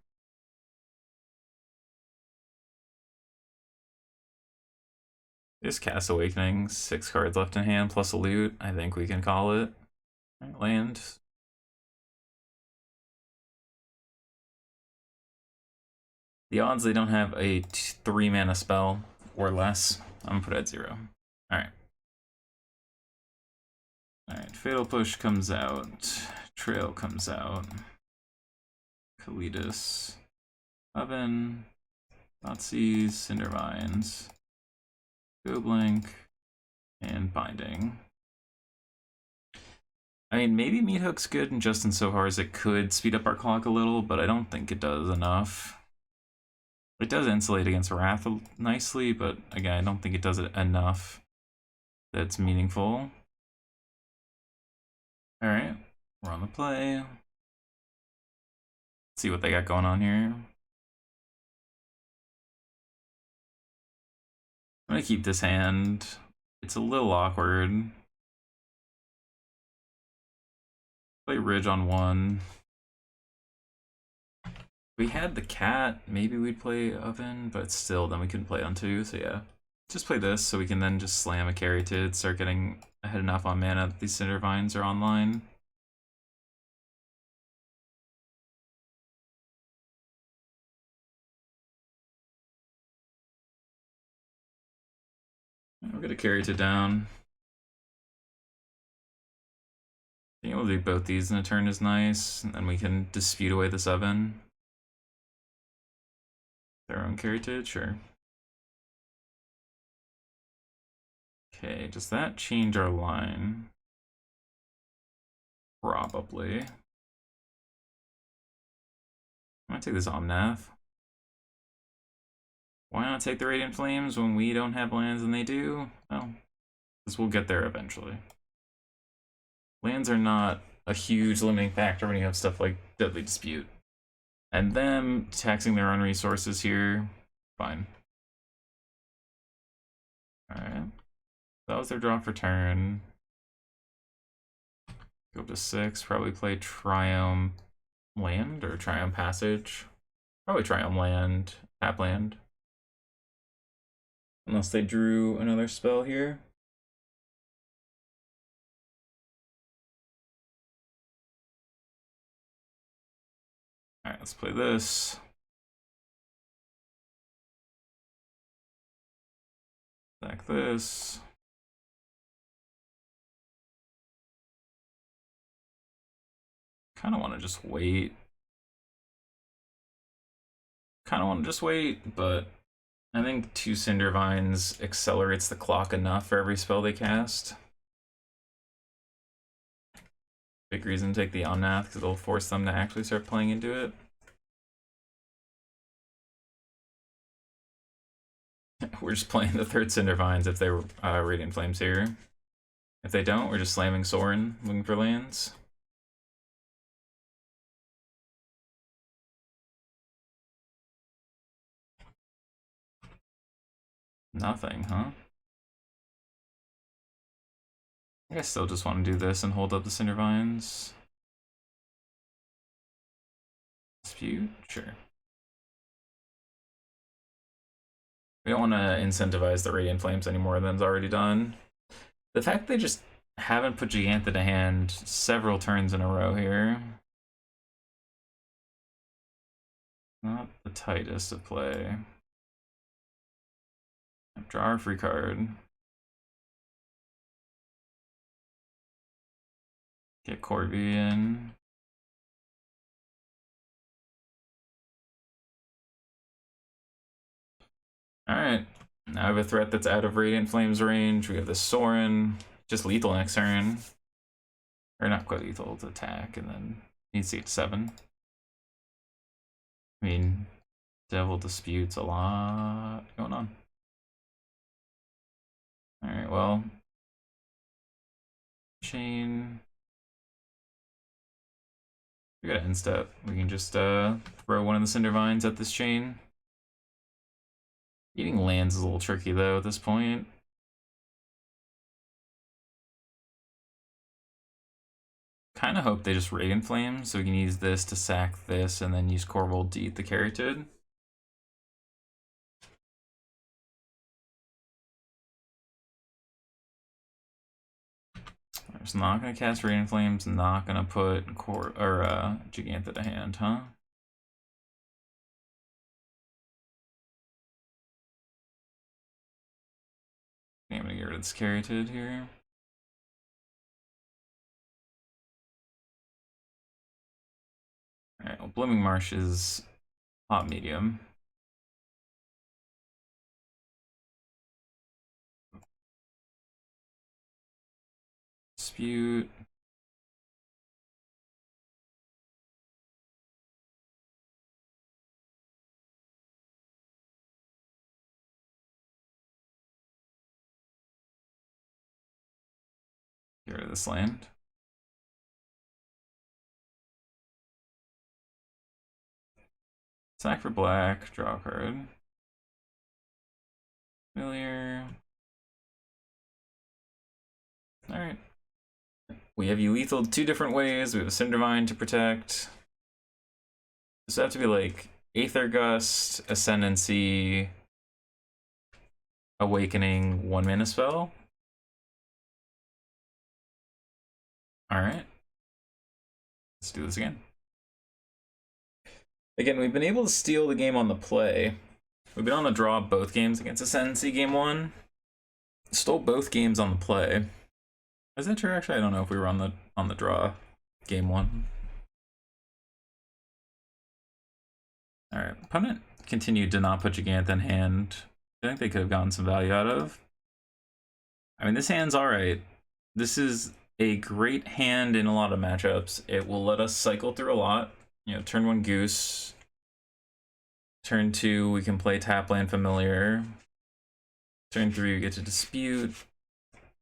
Just cast Awakening, 6 cards left in hand, plus a loot. I think we can call it. Land. The odds they don't have a 3-mana spell or less, I'm gonna put it at 0. Alright. Alright, Fatal Push comes out. Trail comes out. Kalidas. Oven. Thoughtseize, Cindervines. Go Blink. And Binding. I mean, maybe Meat Hook's good just insofar as it could speed up our clock a little, but I don't think it does enough. It does insulate against Wrath nicely, but again, I don't think it does it enough that's meaningful. Alright, we're on the play. Let's see what they got going on here. I'm gonna keep this hand. It's a little awkward. Play Ridge on 1. If we had the cat, maybe we'd play Oven, but still, then we couldn't play on 2, so yeah. Just play this so we can then just slam a Caryatid, start getting ahead enough on mana that these Cinder Vines are online. We'll get a Caryatid down. Being able to do both these in a turn is nice, and then we can dispute away the 7. Their own Caryatid, sure. Okay, does that change our line? Probably. I'm gonna take this Omnath. Why not take the Radiant Flames when we don't have lands and they do? Well, because we'll get there eventually. Lands are not a huge limiting factor when you have stuff like Deadly Dispute. And them taxing their own resources here, fine. Alright. That was their draw for turn. Go up to 6, probably play Triumph Land or Triumph Passage. Probably Triumph Land, tap land. Unless they drew another spell here. Alright, let's play this. Sack this. Kinda wanna just wait. But I think 2 Cinder Vines accelerates the clock enough for every spell they cast. Big reason to take the Omnath, because it'll force them to actually start playing into it. We're just playing the 3rd Cinder Vines if they were Radiant Flames here. If they don't, we're just slamming Sorin, looking for lands. Nothing, huh? I guess still just want to do this and hold up the Cinder Vines. Dispute? Sure. We don't want to incentivize the Radiant Flames any more than it's already done. The fact they just haven't put Giganta to hand several turns in a row here. Not the tightest of play. Draw our free card. Get Corby in. Alright. Now I have a threat that's out of Radiant Flames range. We have the Sorin. Just lethal next turn. Or not quite lethal to attack, and then needs to get 7. I mean, Devil Disputes a lot going on. Alright, well. Chain. We got an end step. We can just throw one of the Cinder Vines at this chain. Eating lands is a little tricky though at this point. Kind of hope they just Radiant Flame so we can use this to sack this and then use Korvold to eat the Caryatid. I'm just not gonna cast Radiant Flames, not gonna put Giganta to hand, huh? I'm gonna get rid of this Caryatid here. Alright, well, Blooming Marsh is hot medium. Dispute. Get rid of this land. Sack for black, draw a card. Familiar. Alright. We have you lethal 2 different ways. We have a Cindervine to protect. Does it have to be like Aether Gust, Ascendancy, Awakening, 1 mana spell? Alright. Let's do this again. Again, we've been able to steal the game on the play. We've been on the draw both games against Ascendancy game 1. Stole both games on the play. Is that true? Actually, I don't know if we were on the draw game 1. Alright, opponent continued to not put Gigantha in hand. I think they could have gotten some value out of. I mean, this hand's alright. This is a great hand in a lot of matchups. It will let us cycle through a lot. You know, turn 1 Goose. Turn 2, we can play Tapland Familiar. Turn 3, we get to Dispute.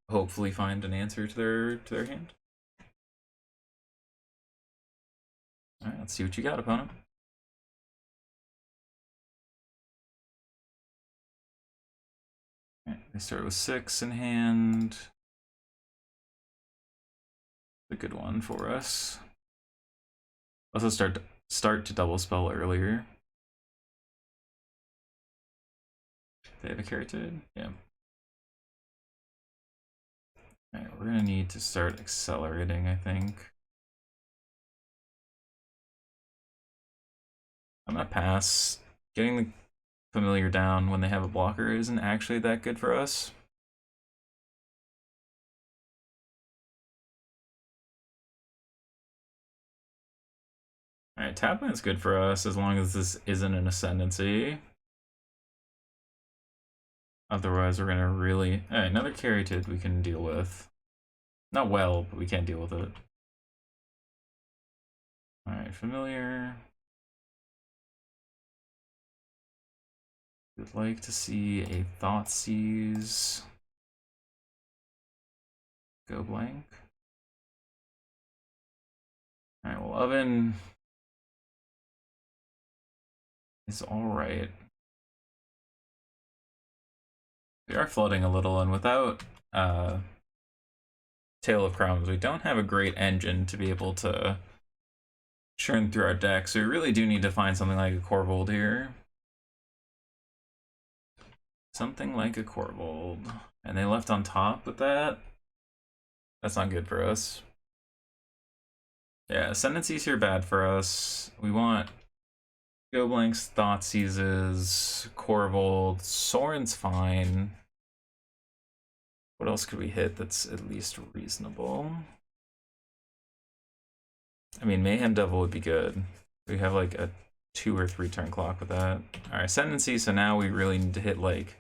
Hopefully find an answer to their hand. Alright, let's see what you got, opponent. Alright, they start with 6 in hand. A good one for us. Also start to double spell earlier. They have a Carotid? Yeah. Alright, we're gonna need to start accelerating, I think. I'm gonna pass. Getting the Familiar down when they have a blocker isn't actually that good for us. Alright, Tapland's good for us as long as this isn't an Ascendancy. Otherwise, we're gonna really... Alright, another Carotid we can deal with. Not well, but we can't deal with it. Alright, Familiar. Would like to see a Thoughtseize. Go blank. Alright, well, Oven is alright. We are flooding a little, and without Tale of Crumbs, we don't have a great engine to be able to churn through our deck, so we really do need to find something like a Korvold here. Something like a Korvold. And they left on top with that? That's not good for us. Yeah, Ascendancy's here bad for us. We want Go Blanks, Thoughtseizes, Korvold, Soren's fine. What else could we hit that's at least reasonable? I mean, Mayhem Devil would be good. We have like a 2 or 3 turn clock with that. Alright, Ascendancy, so now we really need to hit like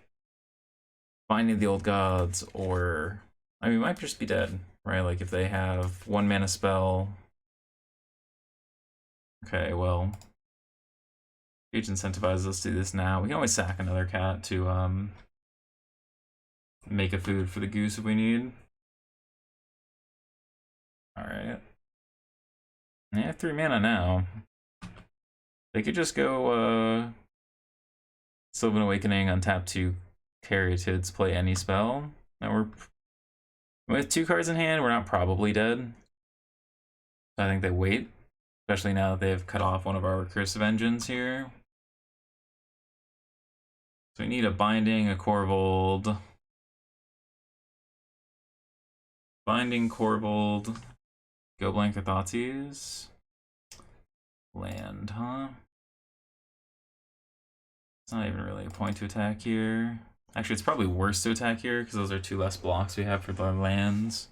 Binding the Old Gods, or I mean, we might just be dead, right? Like if they have 1 mana spell. Okay, well, Age incentivizes us to do this now. We can always sack another cat to make a food for the goose if we need. Alright. They have 3 mana now. They could just go Sylvan Awakening, untap 2 Caryatids, play any spell. Now we're with 2 cards in hand, we're not probably dead. So I think they wait, especially now that they've cut off one of our recursive engines here. So we need a Binding, a Korvold. Binding, Korvold. Go blank or Thoughtseize. Land, huh? It's not even really a point to attack here. Actually, it's probably worse to attack here because those are 2 less blocks we have for the lands.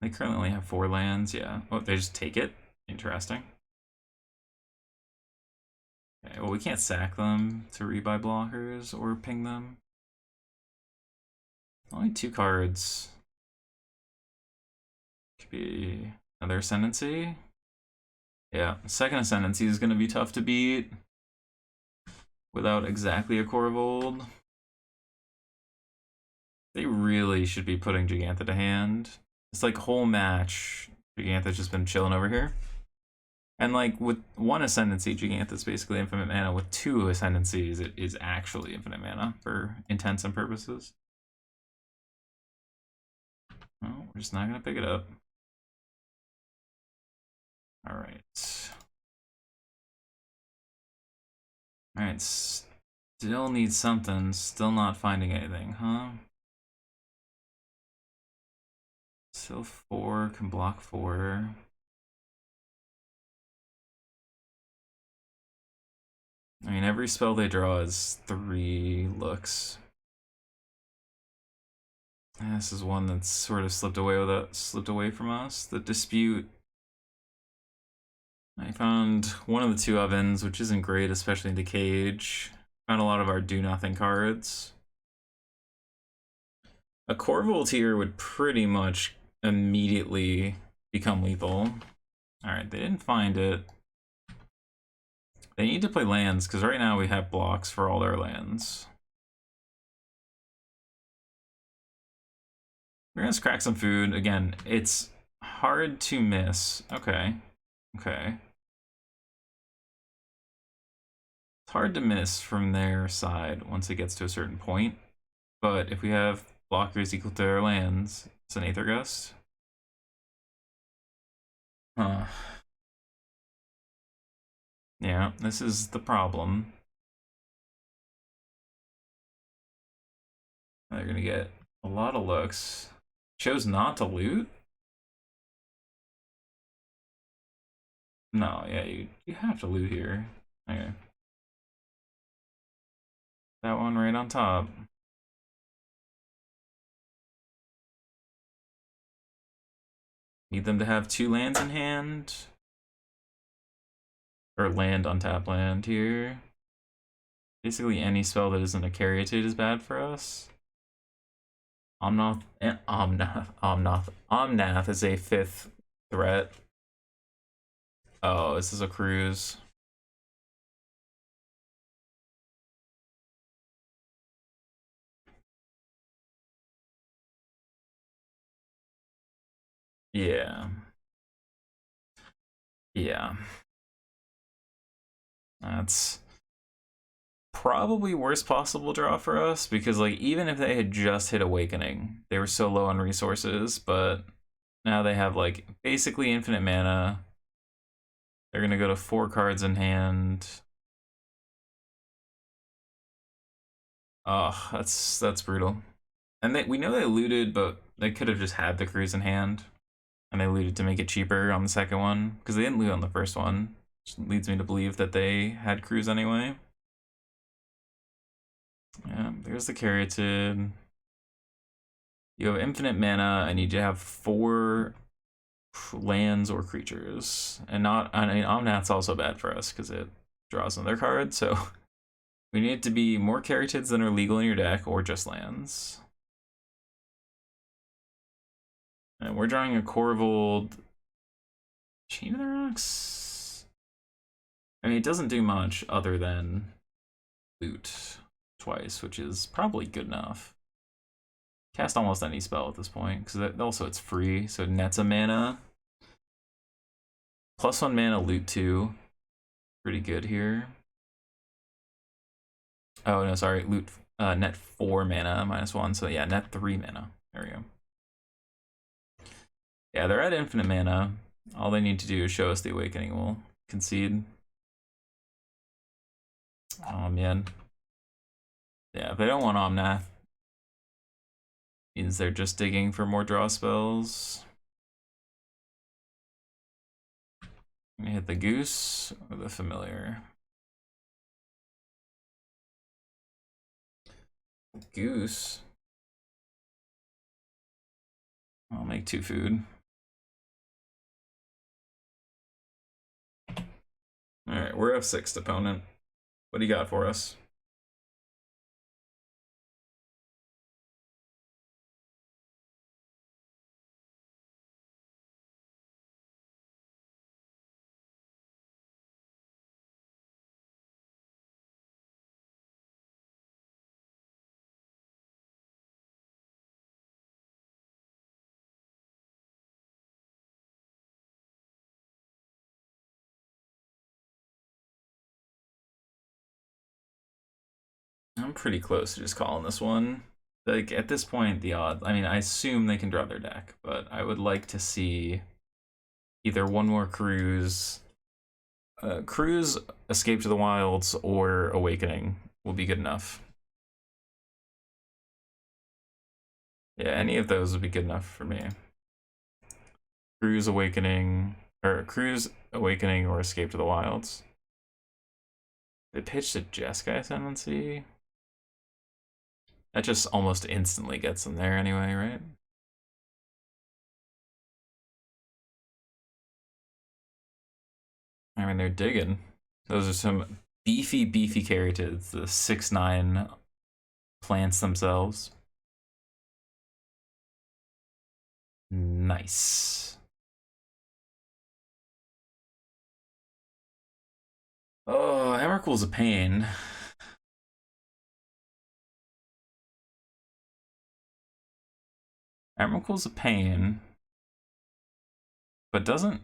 They currently only have 4 lands, yeah. Oh, they just take it? Interesting. Okay, well, we can't sack them to rebuy blockers or ping them. Only 2 cards. Could be another Ascendancy. Yeah, second Ascendancy is going to be tough to beat without exactly a Korvold. They really should be putting Gigantha to hand. It's like whole match, Gigantha's just been chilling over here. And like with 1 Ascendancy, Gigantha's basically infinite mana. With 2 Ascendancies, it is actually infinite mana for intents and purposes. We're just not gonna pick it up. Alright. Alright, still need something. Still not finding anything, huh? Still 4, can block 4. I mean, every spell they draw is 3 looks. And this is one that's sort of slipped away from us. The Dispute. I found one of the 2 ovens, which isn't great, especially in the cage. Found a lot of our do-nothing cards. A Korvold here would pretty much immediately become lethal. Alright, they didn't find it. They need to play lands, because right now we have blocks for all their lands. We're gonna crack some food. Again, it's hard to miss. Okay. Okay. It's hard to miss from their side once it gets to a certain point. But if we have blockers equal to their lands, it's an Aether Gust. Huh. Yeah, this is the problem. They're gonna get a lot of looks. Chose not to loot? No, yeah, you have to loot here. Okay. That one right on top. Need them to have 2 lands in hand. Or land on tap land here. Basically any spell that isn't a Caryatid is bad for us. Omnath is a 5th threat. Oh, this is a cruise. Yeah. Yeah. That's probably worst possible draw for us, because like even if they had just hit Awakening, they were so low on resources, but now they have like basically infinite mana. They're gonna go to 4 cards in hand. Oh, that's brutal. And we know they looted, but they could have just had the cruise in hand. And they looted to make it cheaper on the second one, because they didn't loot on the first one. Which leads me to believe that they had cruise anyway. Yeah, there's the Caryatid. You have infinite mana. I need to have 4 lands or creatures. And not, I mean, Omnath's also bad for us because it draws another card, so we need it to be more Caryatids than are legal in your deck, or just lands. And we're drawing a Korvold Chain of the Rocks. I mean, it doesn't do much other than loot twice, which is probably good enough. Cast almost any spell at this point, because also it's free, so it nets a mana. +1 mana, loot 2. Pretty good here. Oh, no, sorry, loot, net 4 mana, -1, so yeah, net 3 mana. There we go. Yeah, they're at infinite mana. All they need to do is show us the Awakening. We'll concede. Oh, man. Yeah, if they don't want Omnath, means they're just digging for more draw spells. I'm gonna hit the Goose or the Familiar. Goose. I'll make 2 food. Alright, we're F6'd, opponent. What do you got for us? I'm pretty close to just calling this one. Like, at this point, the odds, I mean, I assume they can draw their deck, but I would like to see either one more cruise, cruise, Escape to the Wilds, or Awakening will be good enough. Yeah, any of those would be good enough for me. Cruise, Awakening, or Cruise, Awakening, or Escape to the Wilds. They pitched a Jeskai Ascendancy. That just almost instantly gets them there anyway, right? I mean, they're digging. Those are some beefy characters. The 6/9 plants themselves. Nice. Oh, Emrakul's a pain. Emrakul's a pain, but doesn't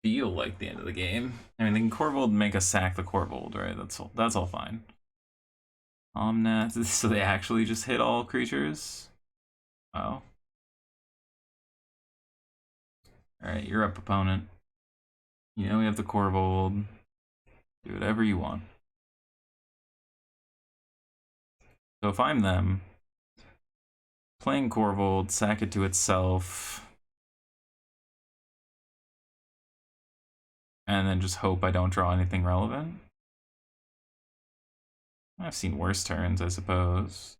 feel like the end of the game. I mean, they can Korvold make us sack the Korvold, right? That's all fine. Omnath, so they actually just hit all creatures? Wow. Alright, you're up, opponent. You know we have the Korvold. Do whatever you want. So if I'm them, playing Korvold, sack it to itself, and then just hope I don't draw anything relevant. I've seen worse turns, I suppose.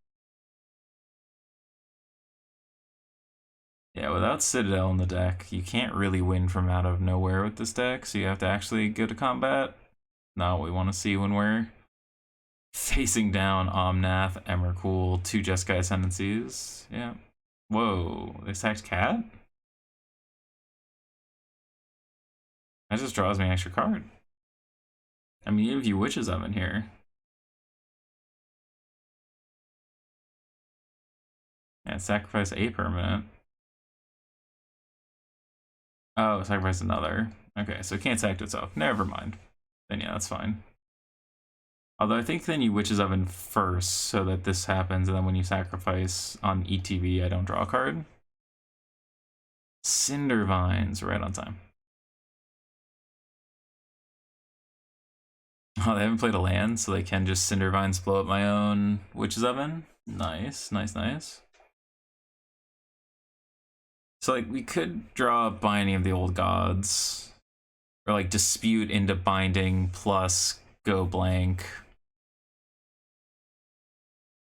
Yeah, without Citadel in the deck, you can't really win from out of nowhere with this deck, so you have to actually go to combat. Not what we want to see when we're facing down Omnath, Emrakul, 2 Jeskai Ascendancies. Yeah. Whoa, they sacked Cat? That just draws me an extra card. I mean, even if you Witches Oven here. Yeah, sacrifice a permanent. Oh, sacrifice another. Okay, so it can't sack to itself. Never mind. Then yeah, that's fine. Although I think then you Witches Oven first so that this happens, and then when you sacrifice on ETB, I don't draw a card. Cinder Vines, right on time. Oh, they haven't played a land, so they can just Cinder Vines blow up my own Witches Oven. Nice, nice, nice. So, like, we could draw Binding of the Old Gods, or like Dispute into Binding plus go blank.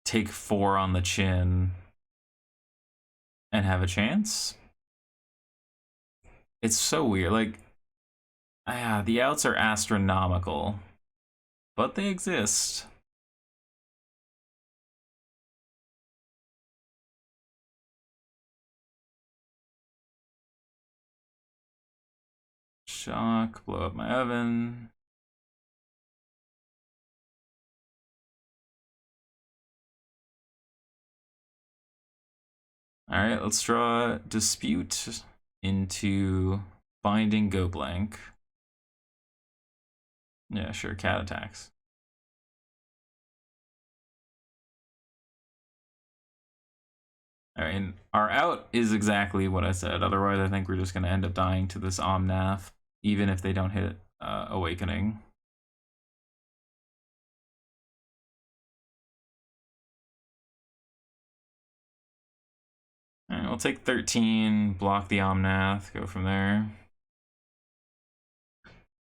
Take 4 on the chin and have a chance. It's so weird. Like, the outs are astronomical, but they exist. Shock, blow up my oven. All right, let's draw Dispute into Binding, go blank. Yeah, sure, Cat attacks. All right, our out is exactly what I said. Otherwise, I think we're just going to end up dying to this Omnath, even if they don't hit Awakening. All right, we'll take 13, block the Omnath, go from there.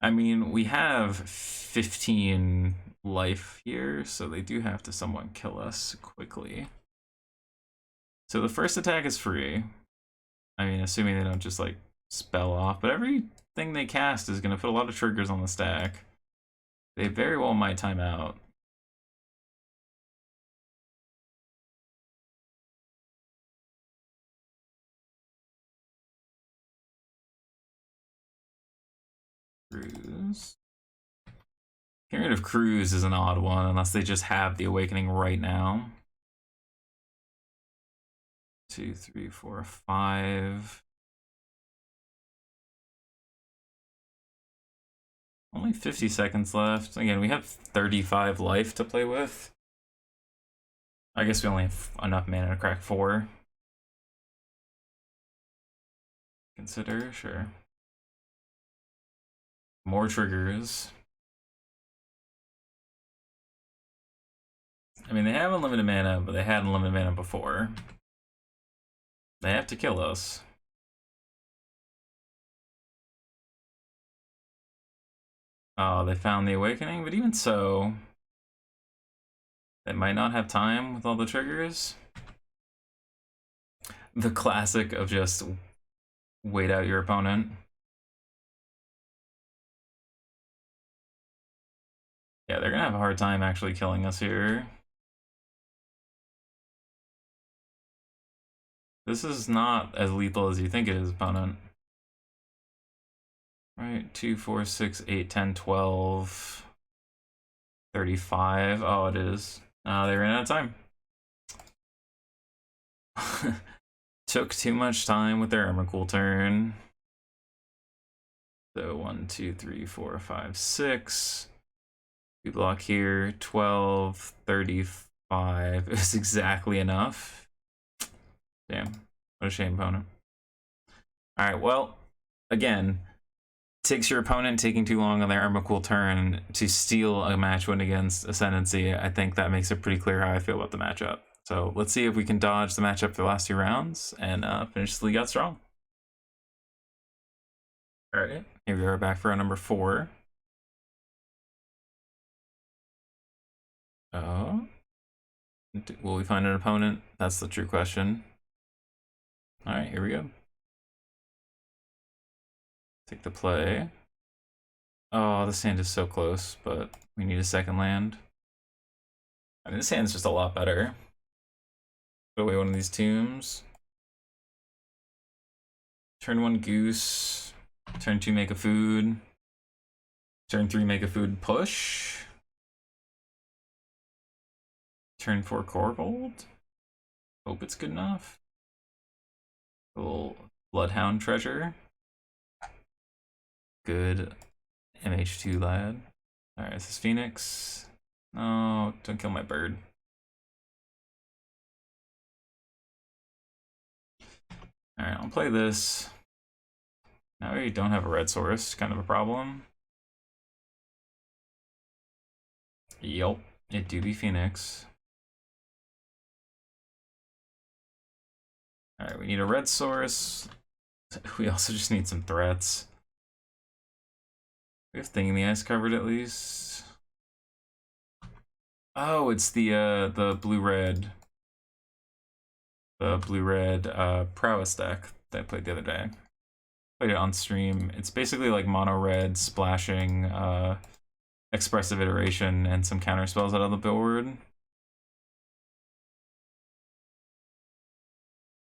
I mean, we have 15 life here, so they do have to somewhat kill us quickly. So the first attack is free. I mean, assuming they don't just like spell off, but everything they cast is going to put a lot of triggers on the stack. They very well might time out. Cruise. Period of Cruise is an odd one, unless they just have the Awakening right now. 2, 3, 4, 5. Only 50 seconds left. Again, we have 35 life to play with. I guess we only have enough mana to crack 4. Consider, sure. More triggers. I mean, they have unlimited mana, but they had unlimited mana before. They have to kill us. Oh, they found the awakening, but even so, they might not have time with all the triggers. The classic of just wait out your opponent. Yeah, they're gonna have a hard time actually killing us here. This is not as lethal as you think it is, opponent. Right, 2, 4, 6, 8, 10, 12, 35. Oh, it is. They ran out of time. Took too much time with their Emrakul turn. So 1, 2, 3, 4, 5, 6. We block here, 12, 35. It was exactly enough. Damn, what a shame, opponent. All right, well, again, takes your opponent taking too long on their Emrakul turn to steal a match win against Ascendancy. I think that makes it pretty clear how I feel about the matchup. So let's see if we can dodge the matchup for the last 2 rounds and finish the league out strong. All right, here we are back for round number 4. Will we find an opponent? That's the true question. All right, here we go. Take the play. Oh, this hand is so close, but we need a second land. I mean, this hand's just a lot better. Put away one of these tombs. Turn 1 goose. Turn 2 make a food. Turn 3 make a food push. Turn 4 Korvold. Hope it's good enough. A little Bloodhound treasure. Good MH2 lad. Alright, this is Phoenix. No, don't kill my bird. Alright, I'll play this. Now we don't have a red source, kind of a problem. Yup, it do be Phoenix. Alright, we need a red source. We also just need some threats. We have Thing in the Ice covered at least. Oh, it's the blue-red. The blue-red Prowess deck that I played the other day. Played it on stream. It's basically like mono-red splashing expressive iteration and some counter spells out of the board.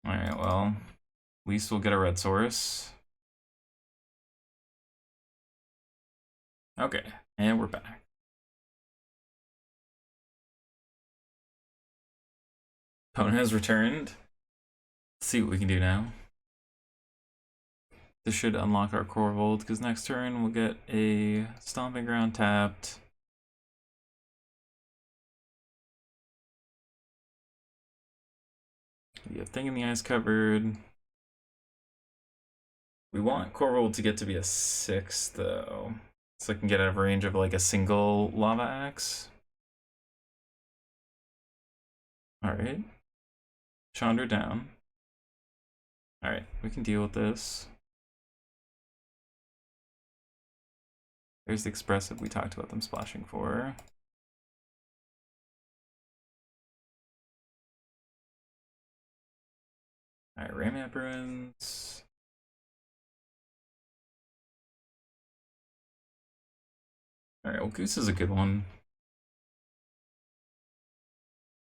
Alright, well, at least we'll get a red source. Okay, and we're back. Opponent has returned. Let's see what we can do now. This should unlock our Korvold, because next turn we'll get a Stomping Ground tapped. We have Thing in the Ice covered. We want Korvold to get to be a 6, though. So I can get out of range of like a single Lava Axe. Alright. Chandra down. Alright, we can deal with this. There's the expressive we talked about them splashing for. Alright, Raymap Ruins. Alright, well, Goose is a good one.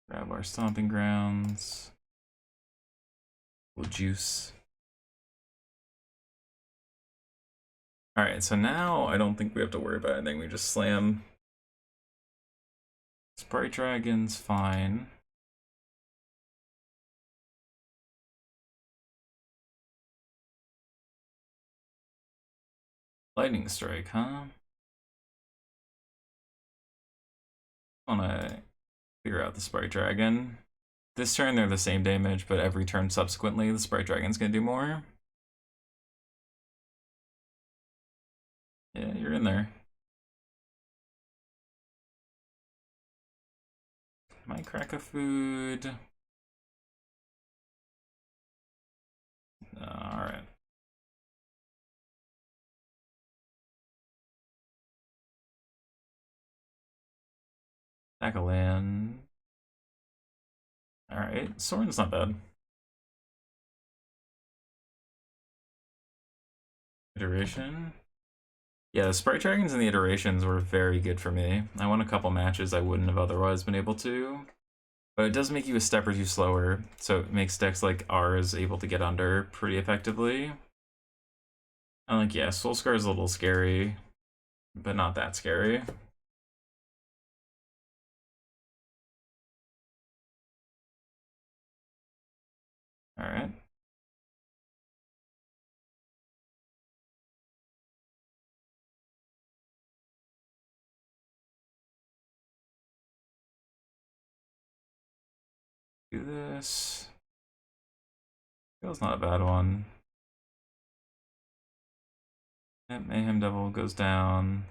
Grab our Stomping Grounds. We'll juice. Alright, so now I don't think we have to worry about anything. We just slam. Sprite Dragon's fine. Lightning Strike, huh? Wanna figure out the Sprite Dragon. this turn they're the same damage, but every turn subsequently the Sprite Dragon's gonna do more. Yeah, you're in there. Might crack a food. Alright. Back a land. Alright, Soren's not bad. Iteration. Yeah, the Sprite Dragons and the iterations were very good for me. I won a couple matches I wouldn't have otherwise been able to. But it does make you a step or two slower, so it makes decks like ours able to get under pretty effectively. And like, yeah, Soulscar is a little scary, but not that scary. Alright. Do this. Feels not a bad one. Yep, Mayhem Devil goes down.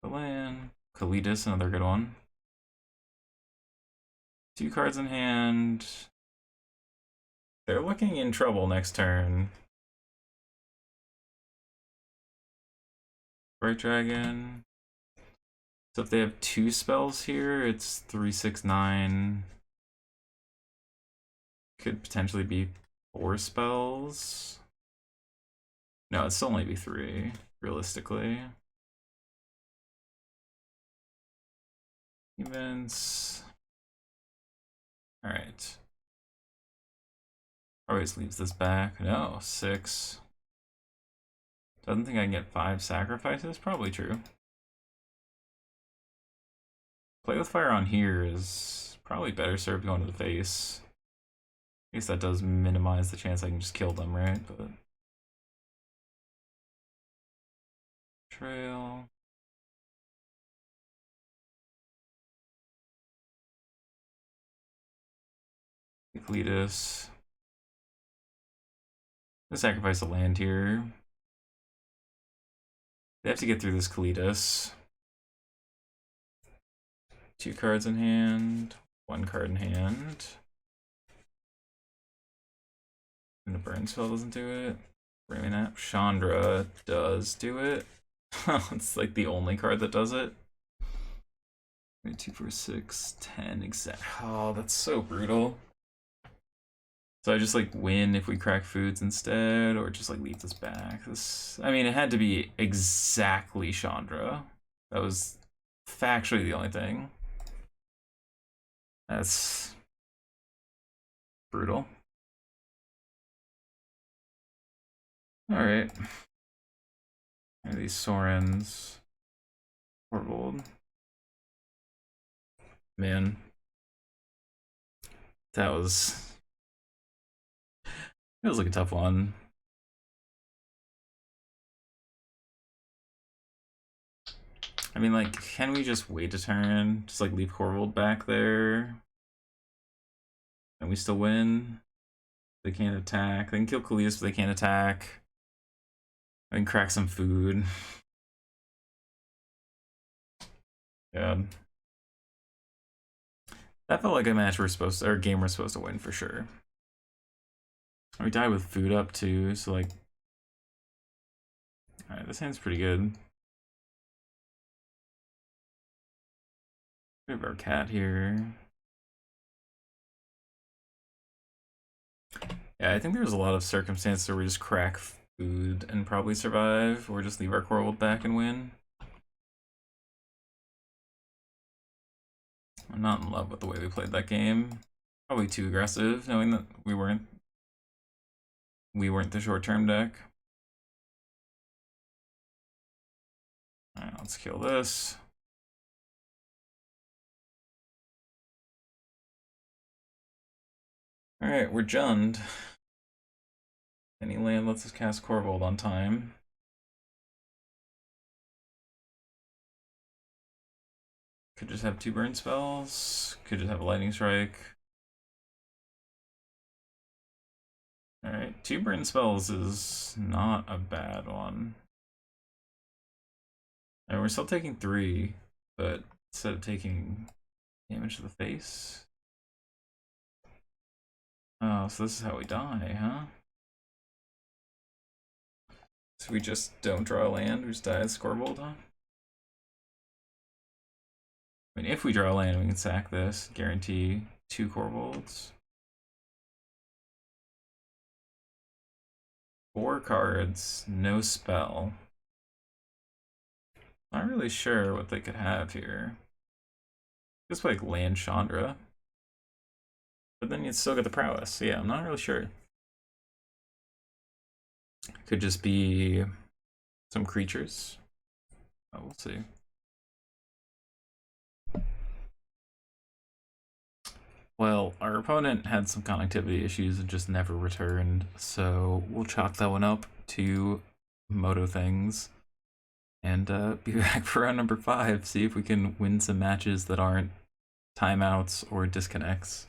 The land. Kalidas, another good one. 2 cards in hand. They're looking in trouble next turn. Bright Dragon. So if they have 2 spells here, it's 3, 6, 9. Could potentially be 4 spells. No, it'd still only be 3, realistically. Events. Alright. Always leaves this back. No, 6. Doesn't think I can get 5 sacrifices? Probably true. Play with fire on here is probably better served going to the face. I guess that does minimize the chance I can just kill them, right? But trail. Cletus. Let's sacrifice a land here. They have to get through this Kalidas. 2 cards in hand, 1 card in hand. And the burn spell doesn't do it. Raymond Chandra does do it. It's like the only card that does it. 2, 4, 6, 10 exact. Oh, that's so brutal. So I just like win if we crack foods instead, or just like leave this back. This, I mean, it had to be exactly Chandra. That was factually the only thing. That's brutal. Alright. Are these Sorens? Korvold. Man. That was... It was like a tough one. I mean, like, can we just wait a turn? Just like leave Korvold back there? And we still win? They can't attack. They can kill Kalias, but they can't attack. I can crack some food. God. That felt like a match we're supposed to, or a game we're supposed to win for sure. We died with food up too, so like... Alright, this hand's pretty good. We have our cat here. Yeah, I think there's a lot of circumstances where we just crack food and probably survive, or just leave our Korvold back and win. I'm not in love with the way we played that game. Probably too aggressive, knowing that we weren't the short-term deck. Alright, let's kill this. Alright, we're Jund. Any land lets us cast Korvold on time. Could just have 2 burn spells. Could just have a lightning strike. Alright, 2 burn spells is not a bad one. And we're still taking 3, but instead of taking damage to the face. Oh, so this is how we die, huh? So we just don't draw a land, we just die as Korvold, huh? I mean, if we draw a land, we can sack this, guarantee 2 Korvolds. 4 cards, no spell. Not really sure what they could have here. Just like land Chandra. But then you'd still get the prowess. So yeah, I'm not really sure. Could just be some creatures. Oh, we'll see. Well, our opponent had some connectivity issues and just never returned, so we'll chalk that one up to Moto things and be back for round number 5, see if we can win some matches that aren't timeouts or disconnects.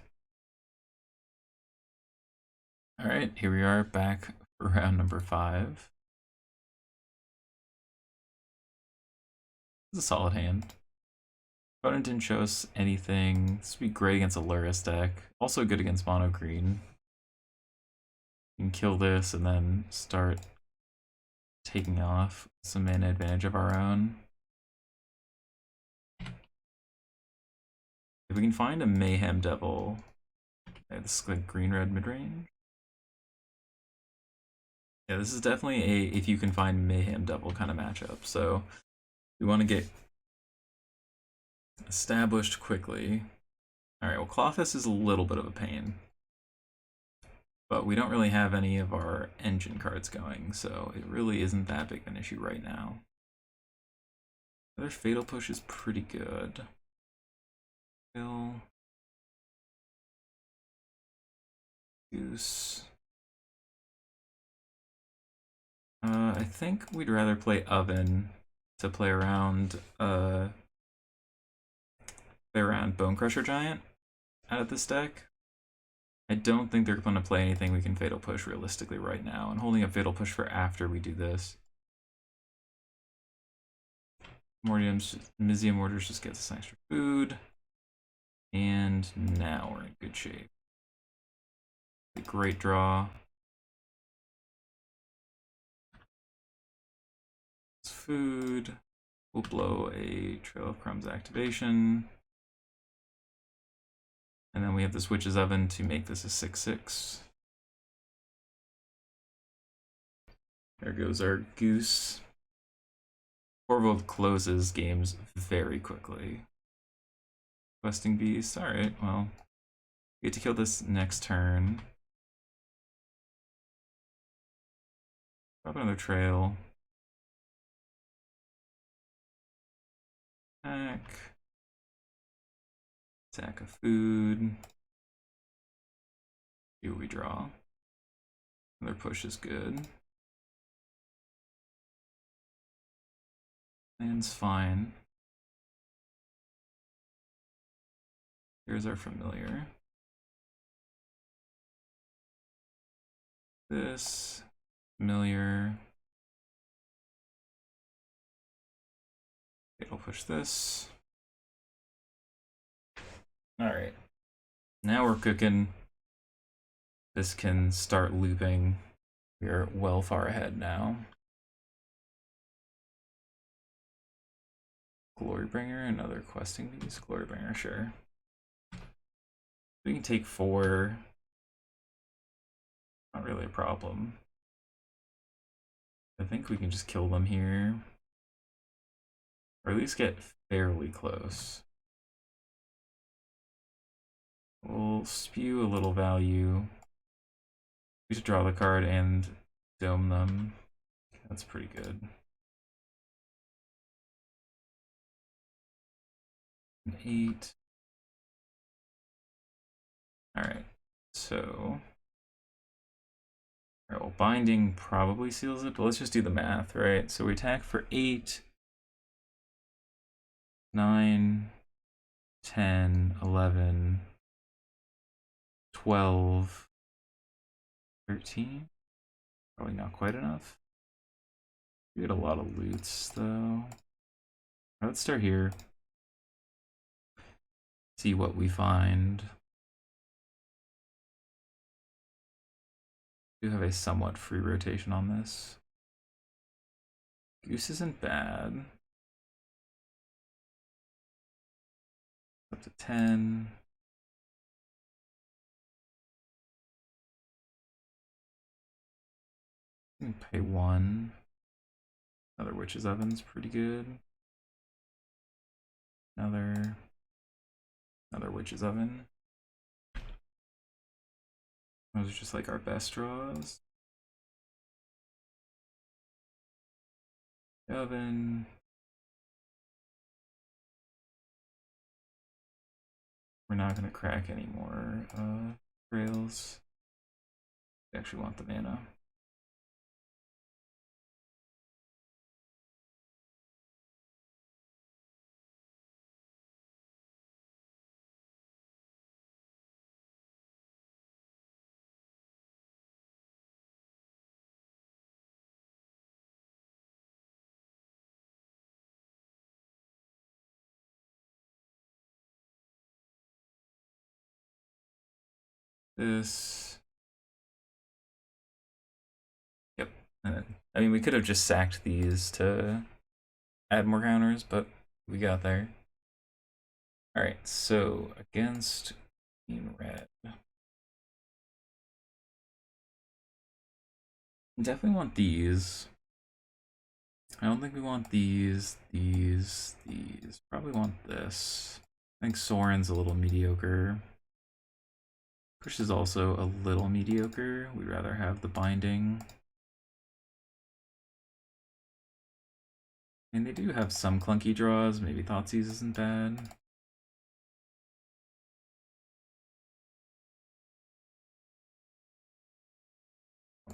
Alright, here we are back for round number 5. It's a solid hand. Opponent didn't show us anything. This would be great against a Luris deck. Also good against mono green. We can kill this and then start taking off some mana advantage of our own. If we can find a Mayhem Devil, okay, this is like green-red midrange. Yeah, this is definitely a if you can find Mayhem Devil kind of matchup. So we want to get established quickly. Alright, well, Clothis is a little bit of a pain. But we don't really have any of our engine cards going, so it really isn't that big of an issue right now. Their Fatal Push is pretty good. Kill. Goose. I think we'd rather play Oven to play around Bone Crusher Giant out of this deck. I don't think they're going to play anything we can Fatal Push realistically right now, and holding a Fatal Push for after we do this. Mizium Mortars just gets us extra food, and now we're in good shape. A great draw. Food. We'll blow a Trail of Crumbs activation. And then we have this Witch's Oven to make this a 6/6. There goes our Goose. Korvold closes games very quickly. Questing Beast. Alright, well, we get to kill this next turn. Drop another Trail. Attack of food. See what we draw. Another push is good. Land's fine. Here's our familiar. This familiar. It'll push this. Alright. Now we're cooking. This can start looping. We're well far ahead now. Glorybringer, another questing beast. Glorybringer, sure. We can take 4. Not really a problem. I think we can just kill them here. Or at least get fairly close. We'll spew a little value. We should draw the card and dome them. That's pretty good. An 8. Alright, so... Alright, well, binding probably seals it, but let's just do the math, right? So we attack for 8, 9, 10, 11, 12, 13. Probably not quite enough. We get a lot of loots though. Let's start here. See what we find. We do have a somewhat free rotation on this. Goose isn't bad. Up to 10. Pay 1. Another Witch's Oven's pretty good. Another Witch's Oven. Those are just like our best draws. Oven. We're not gonna crack any more trails. We actually want the mana. This. Yep. I mean, we could have just sacked these to add more counters, but we got there. Alright, so against Green Red. Definitely want these. I don't think we want these. Probably want this. I think Soren's a little mediocre. Push is also a little mediocre. We'd rather have the binding. And they do have some clunky draws. Maybe Thoughtseize isn't bad.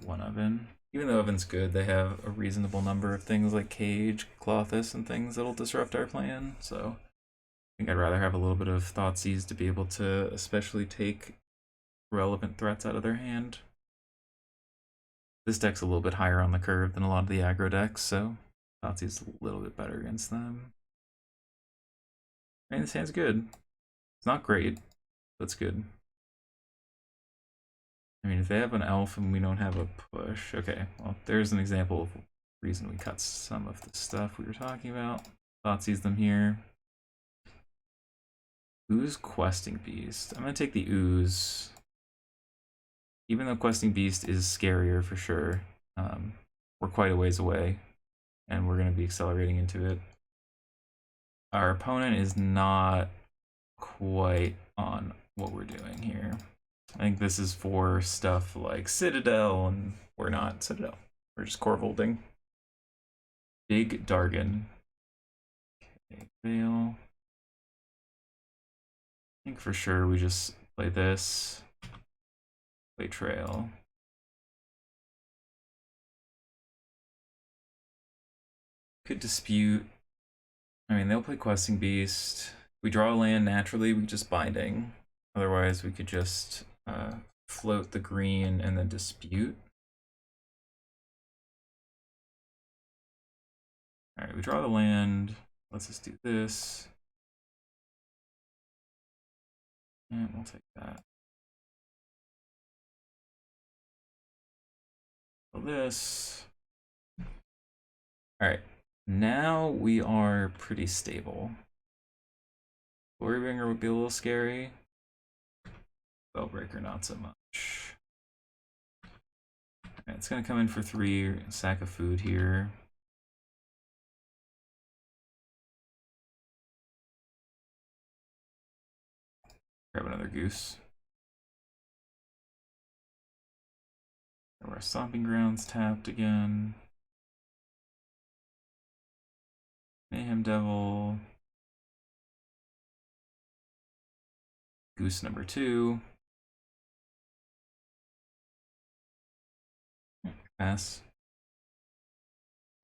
One Oven. Even though Oven's good, they have a reasonable number of things like Cage, Clothis, and things that'll disrupt our plan. So I think I'd rather have a little bit of Thoughtseize to be able to especially take relevant threats out of their hand. This deck's a little bit higher on the curve than a lot of the aggro decks, so Thoughtseize is a little bit better against them. And this hand's good. It's not great, but it's good. I mean, if they have an elf and we don't have a push, okay, well, there's an example of reason we cut some of the stuff we were talking about. Thoughtseize them here. Ooze Questing Beast. I'm gonna take the Ooze. Even though Questing Beast is scarier for sure, we're quite a ways away, and we're gonna be accelerating into it. Our opponent is not quite on what we're doing here. I think this is for stuff like Citadel, and we're not Citadel. We're just Korvolding. Big Dargon. Okay, Veil. I think for sure we just play this. Play Trail. Could Dispute. I mean, they'll play Questing Beast. We draw a land naturally, we just Binding. Otherwise, we could just float the green and then Dispute. Alright, we draw the land. Let's just do this. And we'll take that. So this. Alright, now we are pretty stable. Glorybringer would be a little scary. Spellbreaker, not so much. Alright, it's gonna come in for 3, sack of food here. Grab another goose. Our Stomping Grounds tapped again. Mayhem Devil. Goose number 2. Pass.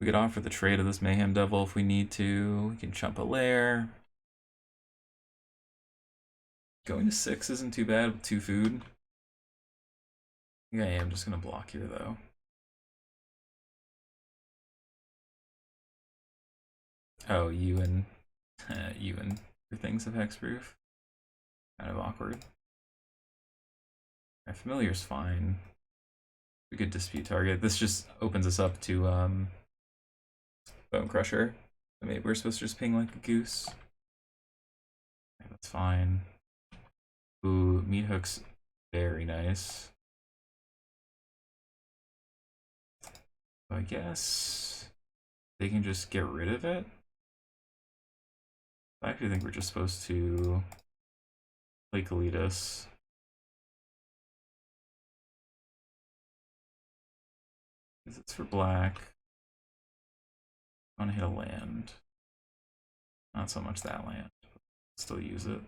We could offer the trade of this Mayhem Devil if we need to. We can chump a lair. Going to 6 isn't too bad with 2 food. I think I am just gonna block here though. Oh, you and your things have hexproof. Kind of awkward. My familiar's fine. We could dispute target. This just opens us up to Bone Crusher. Maybe we're supposed to just ping like a goose. Okay, that's fine. Ooh, Meat Hook's very nice. I guess they can just get rid of it. I actually think we're just supposed to play Kalidas. Because it's for black. I want to hit a land. Not so much that land, but still use it.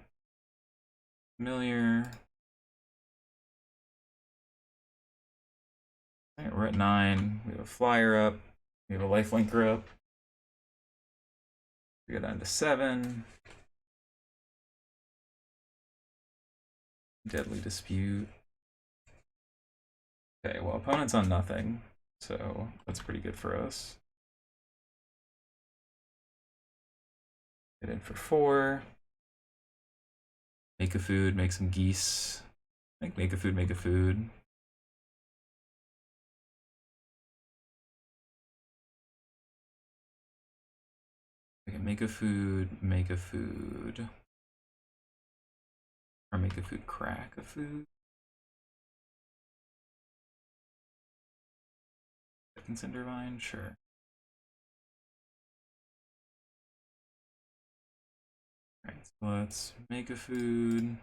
Familiar. Alright, we're at 9. We have a flyer up. We have a lifelinker up. We go down to 7. Deadly Dispute. Okay, well, opponent's on nothing, so that's pretty good for us. Get in for 4. Make a food, make some geese. I think make a food, make a food. Okay, make a food, make a food. Or make a food, crack a food. Second Cindervine, sure. Alright, so let's make a food.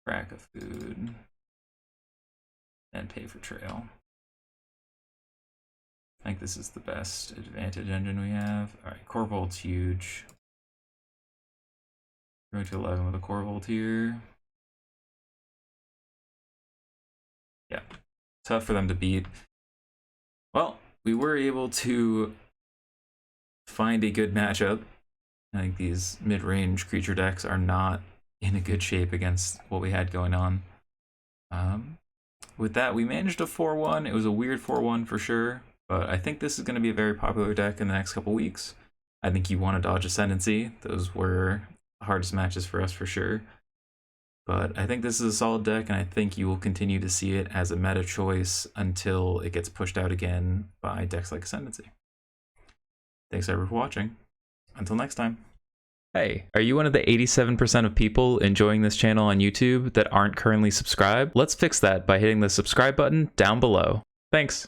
Crack a food. And pay for trail. I think this is the best advantage engine we have. Alright, Korvold's huge. Going to 11 with a Korvold here. Yeah, tough for them to beat. Well, we were able to find a good matchup. I think these mid-range creature decks are not in a good shape against what we had going on. With that, we managed a 4-1. It was a weird 4-1 for sure, but I think this is going to be a very popular deck in the next couple weeks. I think you want to dodge Ascendancy. Those were the hardest matches for us for sure. But I think this is a solid deck, and I think you will continue to see it as a meta choice until it gets pushed out again by decks like Ascendancy. Thanks everyone for watching. Until next time. Hey, are you one of the 87% of people enjoying this channel on YouTube that aren't currently subscribed? Let's fix that by hitting the subscribe button down below. Thanks.